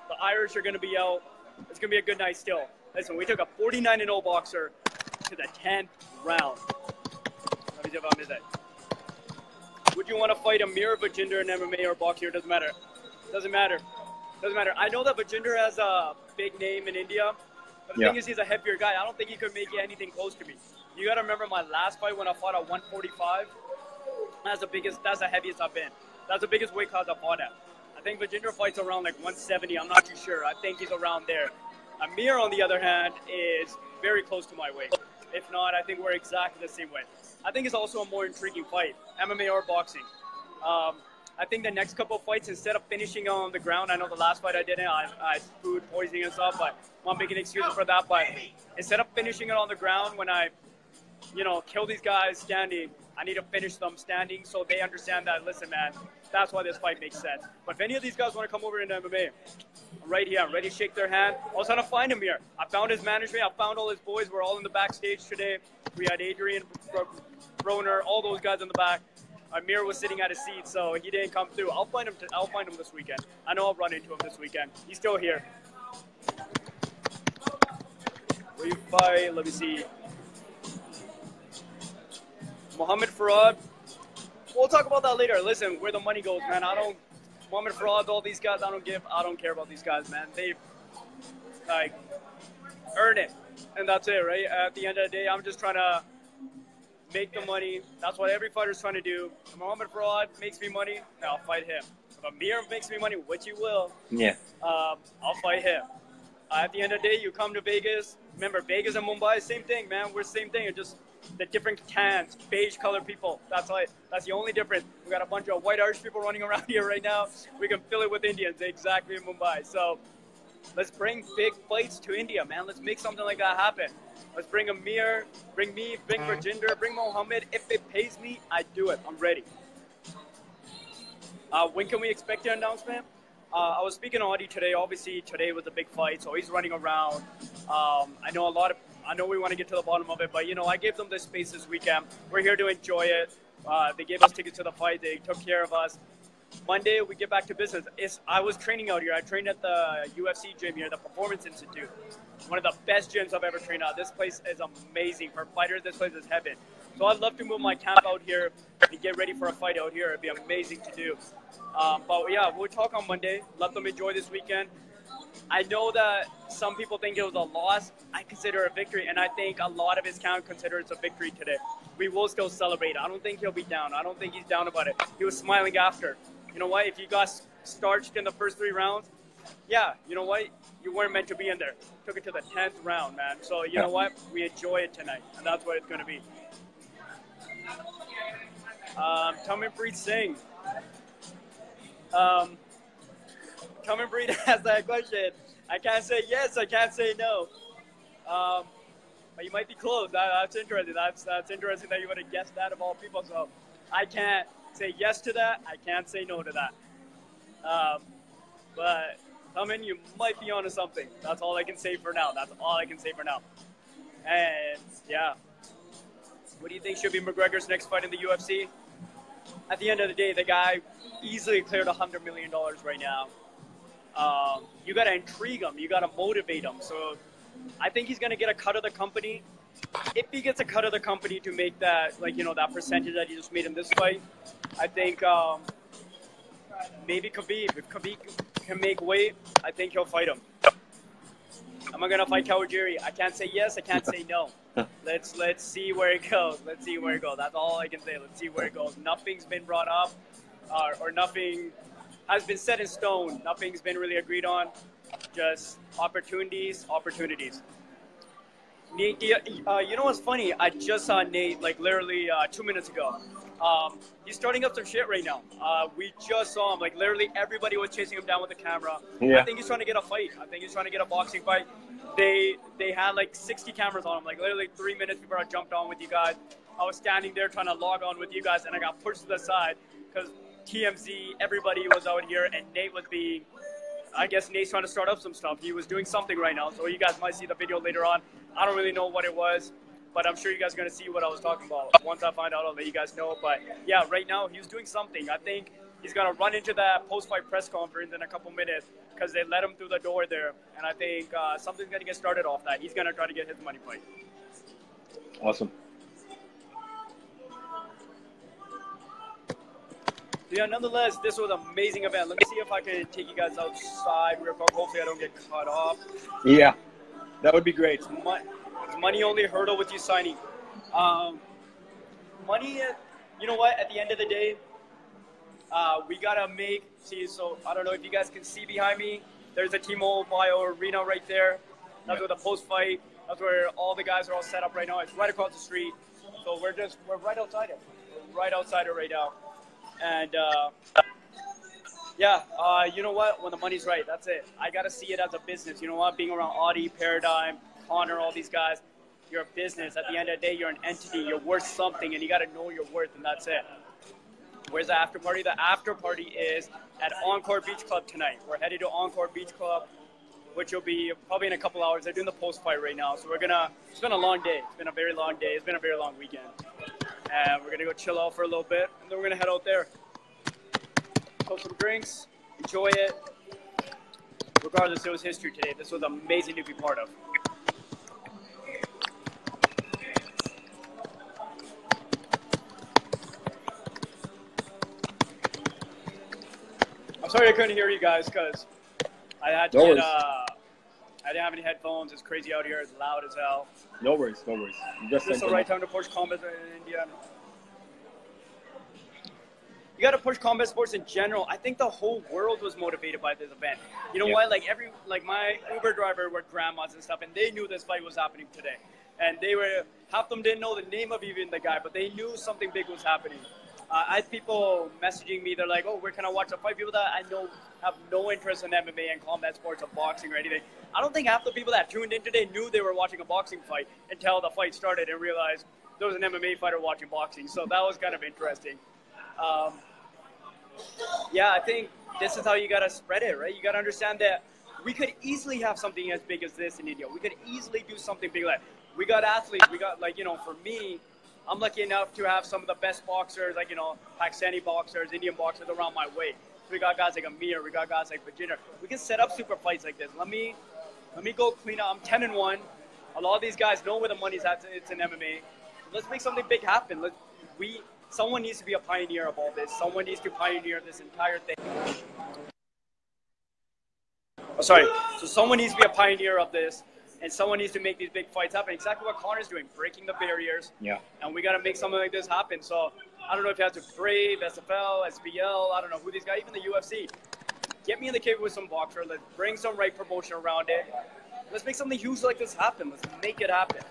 The Irish are going to be out. It's going to be a good night still. Listen, we took a 49-0 boxer to the 10th round. Let me see if I missed that. Would you want to fight Amir, Vajinder in MMA or boxing? It doesn't matter. Doesn't matter. I know that Vajinder has a big name in India. But the thing is, he's a heavier guy. I don't think he could make anything close to me. You got to remember my last fight when I fought at 145. That's the heaviest I've been. That's the biggest weight class I fought at. I think Vajinder fights around like 170. I'm not too sure. I think he's around there. Amir, on the other hand, is very close to my weight. If not, I think we're exactly the same weight. I think it's also a more intriguing fight, MMA or boxing. I think the next couple of fights, instead of finishing on the ground, I know the last fight I didn't, I had food poisoning and stuff, but I'm not making excuses for that. But instead of finishing it on the ground, when I, kill these guys standing, I need to finish them standing so they understand that, listen, man, that's why this fight makes sense. But if any of these guys want to come over into MMA, I'm right here. I'm ready to shake their hand. I was trying to find him here. I found his management. I found all his boys. We're all in the backstage today. We had Adrian, Broner, all those guys in the back. Amir was sitting at his seat, so he didn't come through. I'll find him this weekend. I know I'll run into him this weekend. He's still here. Where you fight? Let me see. Mohammed Farad. We'll talk about that later. Listen, where the money goes, man. Mohammed Farad, all these guys, I don't care about these guys, man. They, earn it. And that's it, right? At the end of the day, I'm just trying to make the money. That's what every fighter's trying to do. If Mohammed Farad makes me money, I'll fight him. If Amir makes me money, which he will, I'll fight him. At the end of the day, you come to Vegas. Remember, Vegas and Mumbai, same thing, man. We're the same thing. It's just the different tans, beige colored people. That's the only difference. We got a bunch of white Irish people running around here right now. We can fill it with Indians, exactly in Mumbai. So let's bring big fights to India, man. Let's make something like that happen. Let's bring Amir, bring me, bring Rajinder, bring Mohammed. If it pays me, I do it. I'm ready. When can we expect the announcement? I was speaking to Audie today. Obviously, today was a big fight, so he's running around. I know we want to get to the bottom of it, but, I gave them this space this weekend. We're here to enjoy it. They gave us tickets to the fight. They took care of us. Monday, we get back to business. I was training out here. I trained at the UFC gym here, the Performance Institute. One of the best gyms I've ever trained at. This place is amazing. For fighters, this place is heaven. So I'd love to move my camp out here and get ready for a fight out here. It'd be amazing to do. But yeah, we'll talk on Monday. Let them enjoy this weekend. I know that some people think it was a loss. I consider it a victory, and I think a lot of his camp consider it a victory today. We will still celebrate. I don't think he'll be down. I don't think he's down about it. He was smiling after. You know what? If you got starched in the first 3 rounds, yeah, you know what? You weren't meant to be in there. Took it to the 10th round, man. So you know what? We enjoy it tonight, and that's what it's going to be. Tamanpreet Singh. Tamanpreet asked that question. I can't say yes. I can't say no. But you might be close. That's interesting. That's interesting that you would have guessed that of all people. So I can't say yes to that. I can't say no to that. But Taman, you might be onto something. That's all I can say for now. And yeah. What do you think should be McGregor's next fight in the UFC? At the end of the day, the guy easily cleared $100 million right now. You got to intrigue him. You got to motivate him. So I think he's going to get a cut of the company. if he gets a cut of the company to make that, like, that percentage that he just made in this fight, I think maybe Khabib. If Khabib can make weight, I think he'll fight him. Am I gonna fight Kawajiri? I can't say yes. I can't say no. Let's see where it goes. Let's see where it goes. That's all I can say. Let's see where it goes. Nothing's been brought up, or nothing has been set in stone. Nothing's been really agreed on. Just opportunities. Nate, you know what's funny? I just saw Nate like literally 2 minutes ago. He's starting up some shit right now. We just saw him. Like literally everybody was chasing him down with the camera. Yeah. I think he's trying to get a fight. I think he's trying to get a boxing fight. They had like 60 cameras on him. Like literally 3 minutes before I jumped on with you guys. I was standing there trying to log on with you guys, and I got pushed to the side because TMZ, everybody was out here, and Nate was being. I guess Nate's trying to start up some stuff. He was doing something right now, so you guys might see the video later on. I don't really know what it was, but I'm sure you guys are going to see what I was talking about. Once I find out, I'll let you guys know. But yeah, right now he was doing something. I think he's going to run into that post-fight press conference in a couple minutes because they let him through the door there. And I think something's going to get started off that. He's going to try to get his money fight. Awesome. Yeah, nonetheless, this was an amazing event. Let me see if I can take you guys outside real quick. Hopefully I don't get cut off. Yeah, that would be great. It's money only hurdle with you signing. Money, you know what? At the end of the day, we got to so I don't know if you guys can see behind me. There's a T-Mobile arena right there. That's where the post-fight, that's where all the guys are all set up right now. It's right across the street. So we're right outside it. We're right outside it right now. And, you know what? When the money's right, that's it. I got to see it as a business. You know what? Being around Audie, Paradigm, Connor, all these guys, you're a business. At the end of the day, you're an entity. You're worth something, and you got to know your worth, and that's it. Where's the after party? The after party is at Encore Beach Club tonight. We're headed to Encore Beach Club, which will be probably in a couple hours. They're doing the post-fight right now. So it's been a long day. It's been a very long day. It's been a very long weekend. And we're going to go chill out for a little bit, and then we're going to head out there. Have some drinks, enjoy it. Regardless, it was history today. This was amazing to be part of. I'm sorry I couldn't hear you guys because I had to get, I didn't have any headphones. It's crazy out here. It's loud as hell. No worries. Is this the right time to push combat in India? You got to push combat sports in general. I think the whole world was motivated by this event. You know what? Like my Uber driver were grandmas and stuff, and they knew this fight was happening today. And half of them didn't know the name of even the guy, but they knew something big was happening. I had people messaging me. They're like, "Oh, where can I watch the fight?" People that I know have no interest in MMA and combat sports or boxing or anything. I don't think half the people that tuned in today knew they were watching a boxing fight until the fight started and realized there was an MMA fighter watching boxing. So that was kind of interesting. I think this is how you got to spread it, right? You got to understand that we could easily have something as big as this in India. We could easily do something big like we got athletes. We got for me, I'm lucky enough to have some of the best boxers, Pakistani boxers, Indian boxers around my way. We got guys like Amir. We got guys like Virginia. We can set up super fights like this. Let me go clean up. I'm 10-1. A lot of these guys know where the money's at. It's in MMA. Let's make something big happen. Someone needs to be a pioneer of all this. Someone needs to pioneer this entire thing. So someone needs to be a pioneer of this, and someone needs to make these big fights happen. Exactly what Conor's doing, breaking the barriers. Yeah. And we got to make something like this happen. So I don't know if you have to Brave, SFL, SBL, I don't know who these guys, even the UFC. Get me in the cave with some boxer. Let's bring some right promotion around it. Let's make something huge like this happen. Let's make it happen.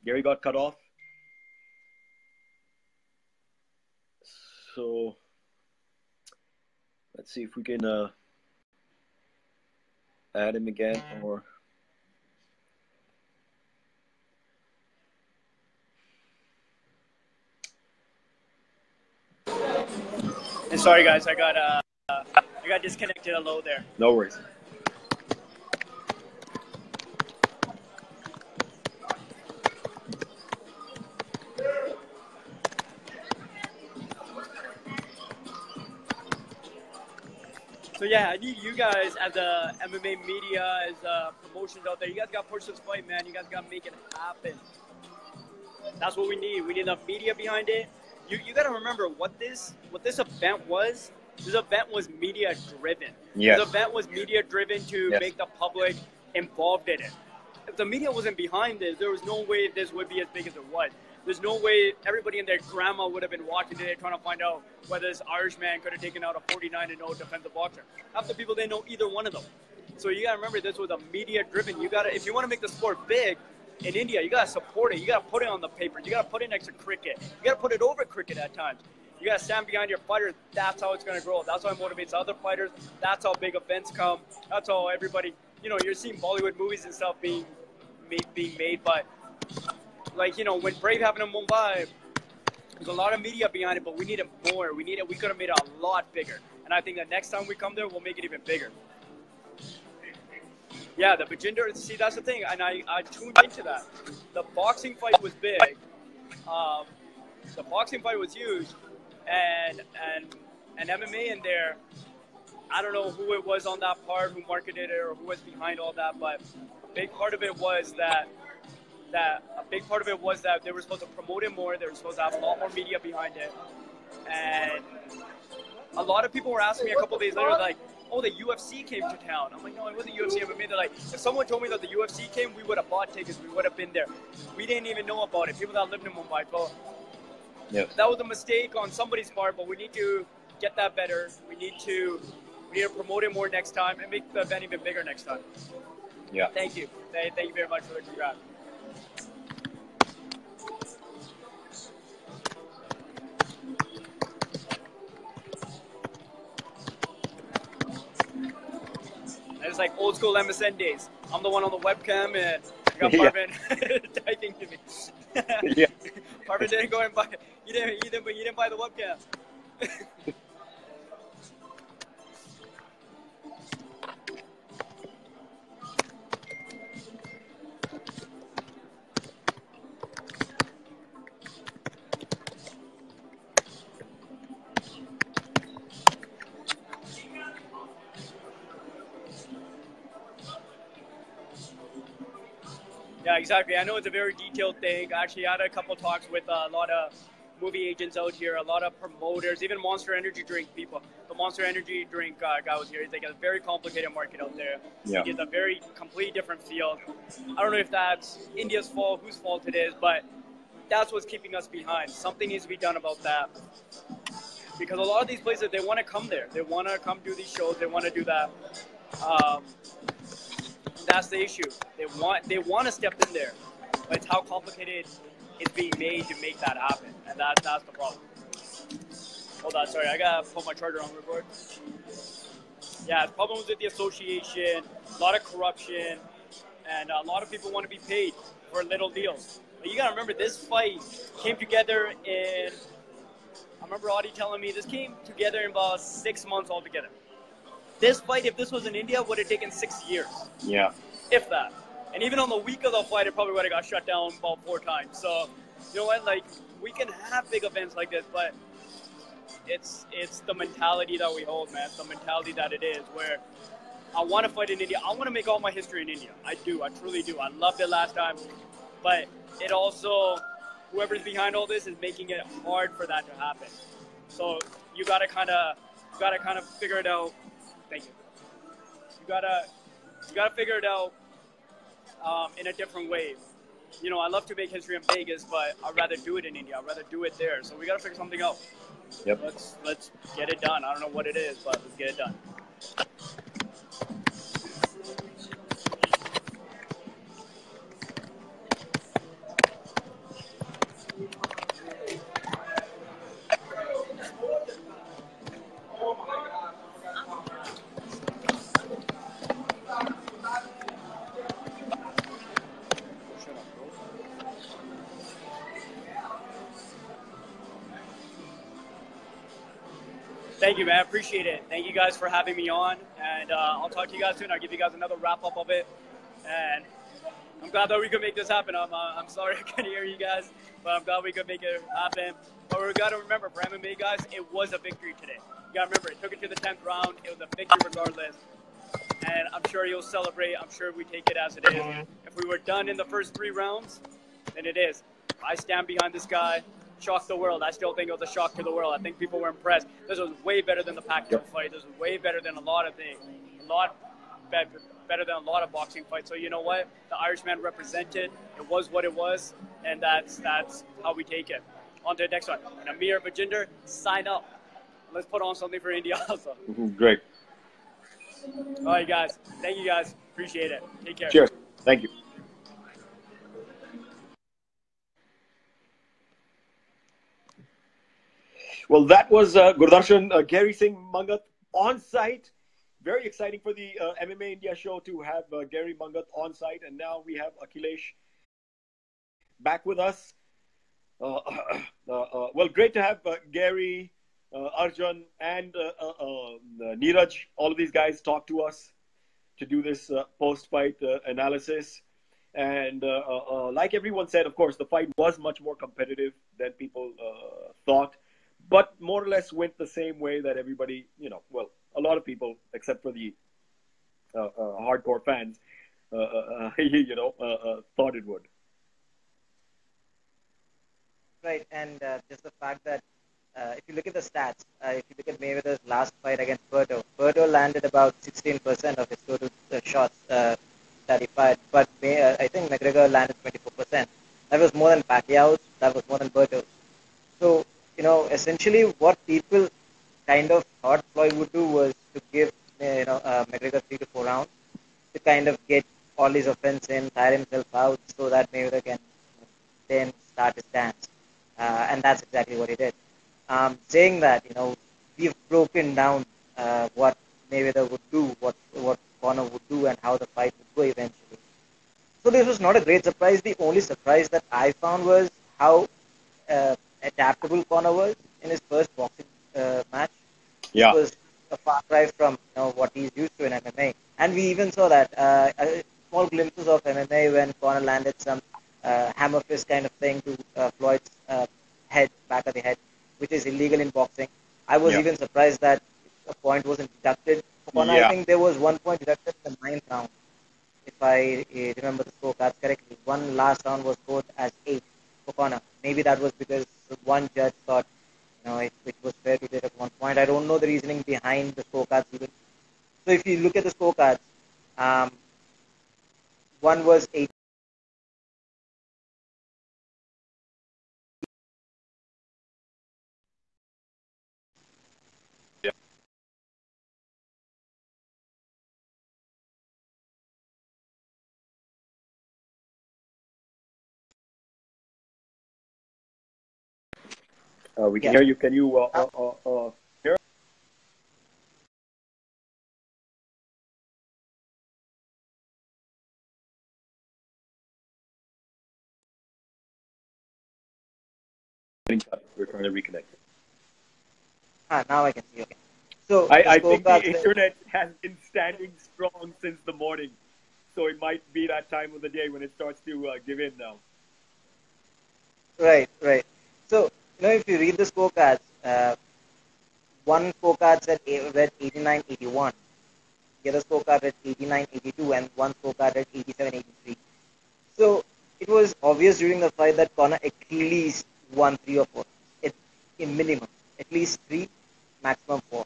Gary got cut off. So let's see if we can add him again or. And sorry guys, I got disconnected a little there. No worries. So yeah, I need you guys as the MMA media, as promotions out there. You guys got to push this fight, man. You guys got to make it happen. That's what we need. We need the media behind it. You got to remember what this event was. This event was media driven. Yes. This event was media driven to Yes. make the public involved in it. If the media wasn't behind this, there was no way this would be as big as it was. There's no way everybody and their grandma would have been watching today trying to find out whether this Irish man could have taken out a 49-0 defensive boxer. Half the people, they know either one of them. So you got to remember this was a media-driven. You got to, if you want to make the sport big in India, you got to support it. You got to put it on the papers. You got to put it next to cricket. You got to put it over cricket at times. You got to stand behind your fighters. That's how it's going to grow. That's how it motivates other fighters. That's how big events come. That's how everybody, you're seeing Bollywood movies and stuff being made, but like, when Brave happened in Mumbai, there's a lot of media behind it, but we need it more. We could have made it a lot bigger. And I think that next time we come there, we'll make it even bigger. Yeah, the Bajinder, see, that's the thing. And I tuned into that. The boxing fight was big. The boxing fight was huge. And MMA in there, I don't know who it was on that part, who marketed it, or who was behind all that, but a big part of it was that they were supposed to promote it more. They were supposed to have a lot more media behind it. And a lot of people were asking me a couple of days later, like, oh, the UFC came to town. I'm like, no, it wasn't UFC MMA. They're like, if someone told me that the UFC came, we would have bought tickets. We would have been there. We didn't even know about it. People that lived in Mumbai. So that was a mistake on somebody's part, but we need to get that better. We need to promote it more next time and make the event even bigger next time. Yeah. Thank you. Thank you very much for the congrats. It's like old school MSN days. I'm the one on the webcam, and I got Parvin typing to me. Yeah. Parvin didn't go and buy. You didn't buy the webcam. Yeah, exactly. I know it's a very detailed thing. I actually had a couple talks with a lot of movie agents out here, a lot of promoters, even Monster Energy drink people. The Monster Energy drink guy was here. He's like a very complicated market out there. Yeah. It's a very completely different field. I don't know if that's India's fault, whose fault it is, but that's what's keeping us behind. Something needs to be done about that. Because a lot of these places, they want to come there. They want to come do these shows. They want to do that. That's the issue. They want to step in there, but it's how complicated it's being made to make that happen, and that's the problem. Hold on, sorry, I gotta put my charger on record. Yeah, problems with the association, a lot of corruption, and a lot of people want to be paid for little deals. But you gotta remember, this fight came together in. I remember Audie telling me this came together in about 6 months altogether. This fight, if this was in India, would have taken 6 years. Yeah. If that. And even on the week of the fight, it probably would have got shut down about 4 times. So, you know what? Like, we can have big events like this, but it's the mentality that we hold, man. It's the mentality that it is, where I want to fight in India. I want to make all my history in India. I do. I truly do. I loved it last time. But it also, whoever's behind all this is making it hard for that to happen. So you gotta kind of figure it out. Thank you. You gotta figure it out in a different way. You know, I love to make history in Vegas, but I'd rather do it in India. I'd rather do it there. So we gotta figure something out. Yep. Let's get it done. I don't know what it is, but let's get it done. Thank you, man. I appreciate it. Thank you guys for having me on. And I'll talk to you guys soon. I'll give you guys another wrap-up of it. And I'm glad that we could make this happen. I'm sorry I couldn't hear you guys, but I'm glad we could make it happen. But we got to remember, for MMA guys, it was a victory today. You got to remember, it took it to the 10th round. It was a victory regardless. And I'm sure you'll celebrate. I'm sure we take it as it is. If we were done in the first 3 rounds, then it is. I stand behind this guy. Shocked the world. I still think it was a shock to the world. I think people were impressed. This was way better than the Pacquiao fight. This was way better than a lot of things. A lot better than a lot of boxing fights. So you know what? The Irishman represented. It was what it was, and that's how we take it. On to the next one. And Amir Bajinder, sign up. Let's put on something for India also. Great. All right, guys. Thank you, guys. Appreciate it. Take care. Cheers. Thank you. Well, that was Gurdarshan, Gary Singh Mangat on site. Very exciting for the MMA India show to have Gary Mangat on site. And now we have Akhilesh back with us. Well, great to have Gary, Arjan, and Neeraj, all of these guys talk to us to do this post-fight analysis. And like everyone said, of course, the fight was much more competitive than people thought. But more or less went the same way that everybody, well, a lot of people, except for the hardcore fans, thought it would. Right, and just the fact that if you look at the stats, if you look at Mayweather's last fight against Berto landed about 16% of his total shots that he fired, but I think McGregor landed 24%. That was more than Pacquiao's, that was more than Berto's. So, essentially what people kind of thought Floyd would do was to give McGregor 3 to 4 rounds to kind of get all his offense in, tire himself out so that Mayweather can then start his dance. And that's exactly what he did. Saying that, we've broken down what Mayweather would do, what Conor would do, and how the fight would go eventually. So this was not a great surprise. The only surprise that I found was how adaptable Conor was in his first boxing match. Yeah. It was a far cry from what he's used to in MMA. And we even saw that small glimpses of MMA when Conor landed some hammer fist kind of thing to Floyd's head, back of the head, which is illegal in boxing. I was even surprised that a point wasn't deducted. For Conor, I think there was 1 point deducted in the 9th round, if I remember the scorecards correctly. One last round was scored as 8 for Conor. Maybe that was because one judge thought it was fair to deduct 1 point. I don't know the reasoning behind the scorecards even. So if you look at the scorecards, one was 8. We can hear you. Can you hear? We're trying to reconnect. Now I can see. Okay. So I think the internet has been standing strong since the morning, so it might be that time of the day when it starts to give in now. Right. So if you read the scorecards, one scorecard said read 89-81, the other scorecard read 89-82, and one scorecard read 87-83. So it was obvious during the fight that Conor at least won 3 or 4, in minimum, at least 3, maximum 4.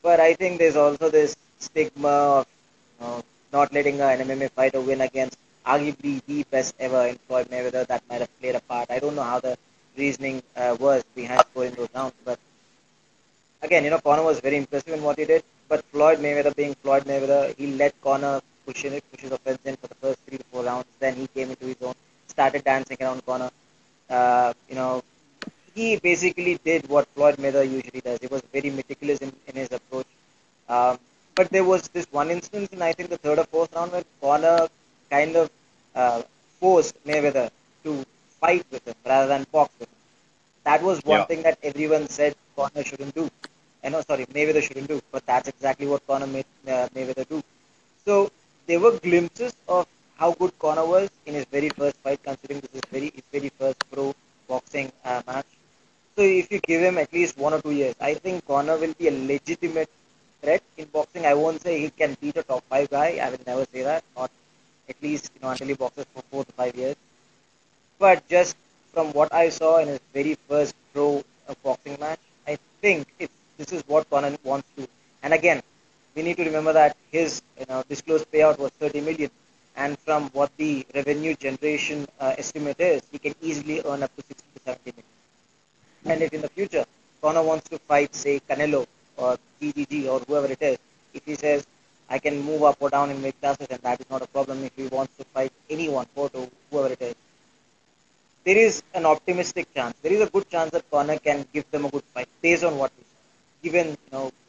But I think there's also this stigma of not letting an MMA fighter win against arguably the best ever in Floyd Mayweather. That might have played a part. I don't know how the reasoning was behind scoring those rounds, but again, Conor was very impressive in what he did. But Floyd Mayweather, being Floyd Mayweather, he let Conor push his offense in for the first 3 to 4 rounds. Then he came into his own, started dancing around Conor. He basically did what Floyd Mayweather usually does. He was very meticulous in his approach. But there was this one instance in, I think, the 3rd or 4th round where Conor kind of forced Mayweather to fight with him rather than box with him. That was one thing that everyone said Conor shouldn't do. I know, sorry, Mayweather shouldn't do, but that's exactly what Conor Mayweather do. So there were glimpses of how good Conor was in his very first fight, considering this is his very first pro boxing match. So if you give him at least 1 or 2 years, I think Conor will be a legitimate threat in boxing. I won't say he can beat a top five guy. I will never say that. Not at least until he boxes for 4 to 5 years. But just from what I saw in his very first pro boxing match, I think this is what Conor wants to. And again, we need to remember that his disclosed payout was 30 million, and from what the revenue generation estimate is, he can easily earn up to 60 to 70 million. And if in the future Conor wants to fight, say, Canelo or GGG or whoever it is, if he says, I can move up or down in weight classes, and that is not a problem if he wants to fight anyone, Porto, whoever it is, there is an optimistic chance. There is a good chance that Conor can give them a good fight based on what we saw. Given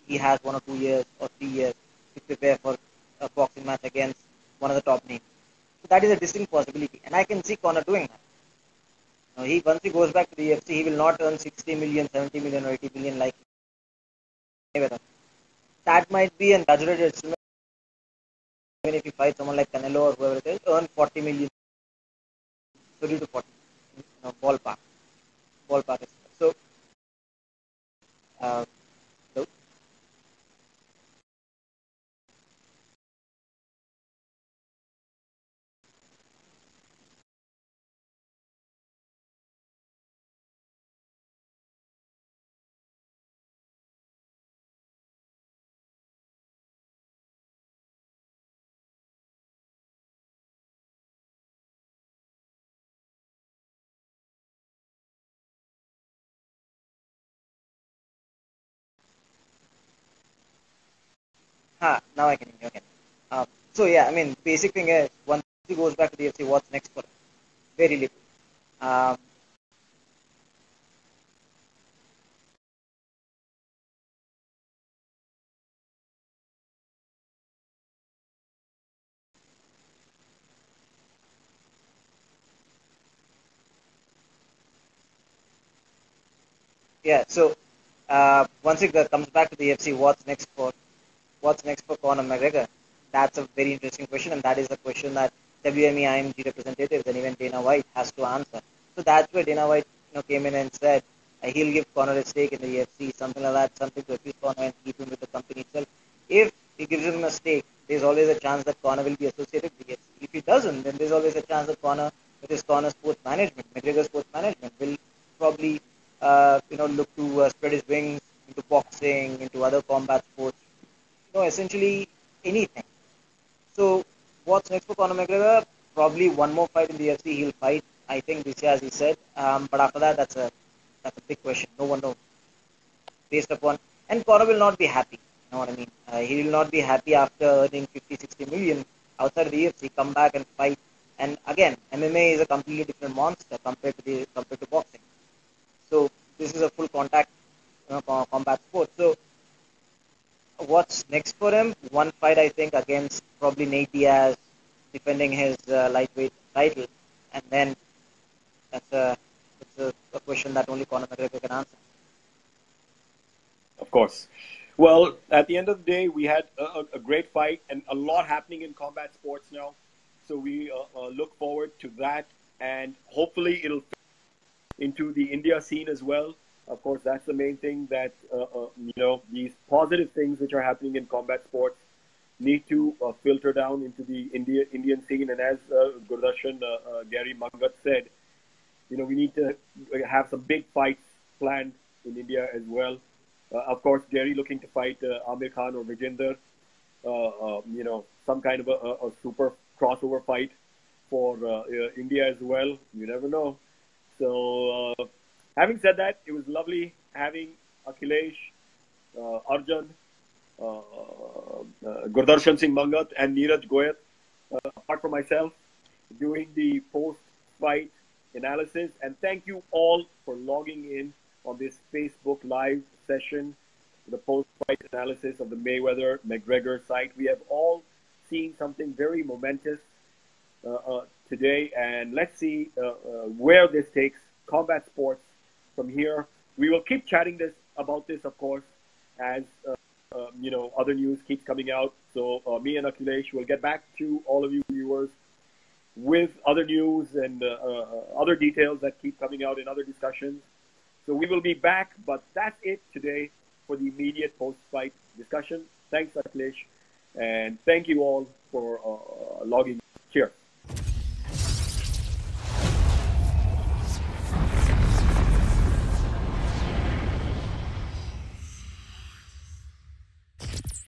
he has 1 or 2 years or 3 years to prepare for a boxing match against one of the top names. So that is a distinct possibility, and I can see Conor doing that. Once he goes back to the UFC, he will not earn 60 million, 70 million, or 80 million like Mayweather. That might be an exaggerated estimate. Even if you fight someone like Canelo or whoever it is, earn 40 million, 30 to 40, ballpark. So, uh, so now I can hear you again. So yeah, I mean, basic thing is once he goes back to the UFC, what's next for him? Very little. Um, yeah. So once he comes back to the UFC, what's next for Conor McGregor? That's a very interesting question, and that is a question that WME IMG representatives and even Dana White has to answer. So that's where Dana White came in and said he'll give Conor a stake in the UFC, something like that, something to appease Conor and keep him with the company itself. If he gives him a stake, there's always a chance that Conor will be associated with the UFC. If he doesn't, then there's always a chance that Conor, with his Conor sports management, McGregor sports management, will probably look to spread his wings into boxing, into other combat sports, essentially anything. So what's next for Conor McGregor? Probably one more fight in the UFC. He'll fight, I think, this year, as he said. But after that, that's a big question. No one knows. Based upon, and Conor will not be happy. You know what I mean? He will not be happy after earning 50, 60 million outside of the UFC. Come back and fight. And again, MMA is a completely different monster compared to boxing. So this is a full contact, combat sport. So what's next for him? One fight, I think, against probably Nate Diaz, defending his lightweight title, and then that's a question that only Conor McGregor can answer. Of course. Well, at the end of the day, we had a great fight and a lot happening in combat sports now. So we look forward to that, and hopefully it'll fit into the India scene as well. Of course, that's the main thing, that these positive things which are happening in combat sports need to filter down into the Indian scene. And as Gurdarshan, Gary Mangat said, we need to have some big fights planned in India as well. Of course, Gary looking to fight Amir Khan or Vijender, some kind of a super crossover fight for India as well. You never know. So, having said that, it was lovely having Akhilesh, Arjan, Gurdarshan Singh Mangat, and Neeraj Goyat, apart from myself, doing the post-fight analysis. And thank you all for logging in on this Facebook Live session, the post-fight analysis of the Mayweather McGregor fight. We have all seen something very momentous today, and let's see where this takes combat sports from here. We will keep chatting about this, of course, as other news keeps coming out. So me and Akhilesh will get back to all of you viewers with other news and other details that keep coming out in other discussions. So we will be back, but that's it today for the immediate post-fight discussion. Thanks, Akhilesh, and thank you all for logging. Cheers.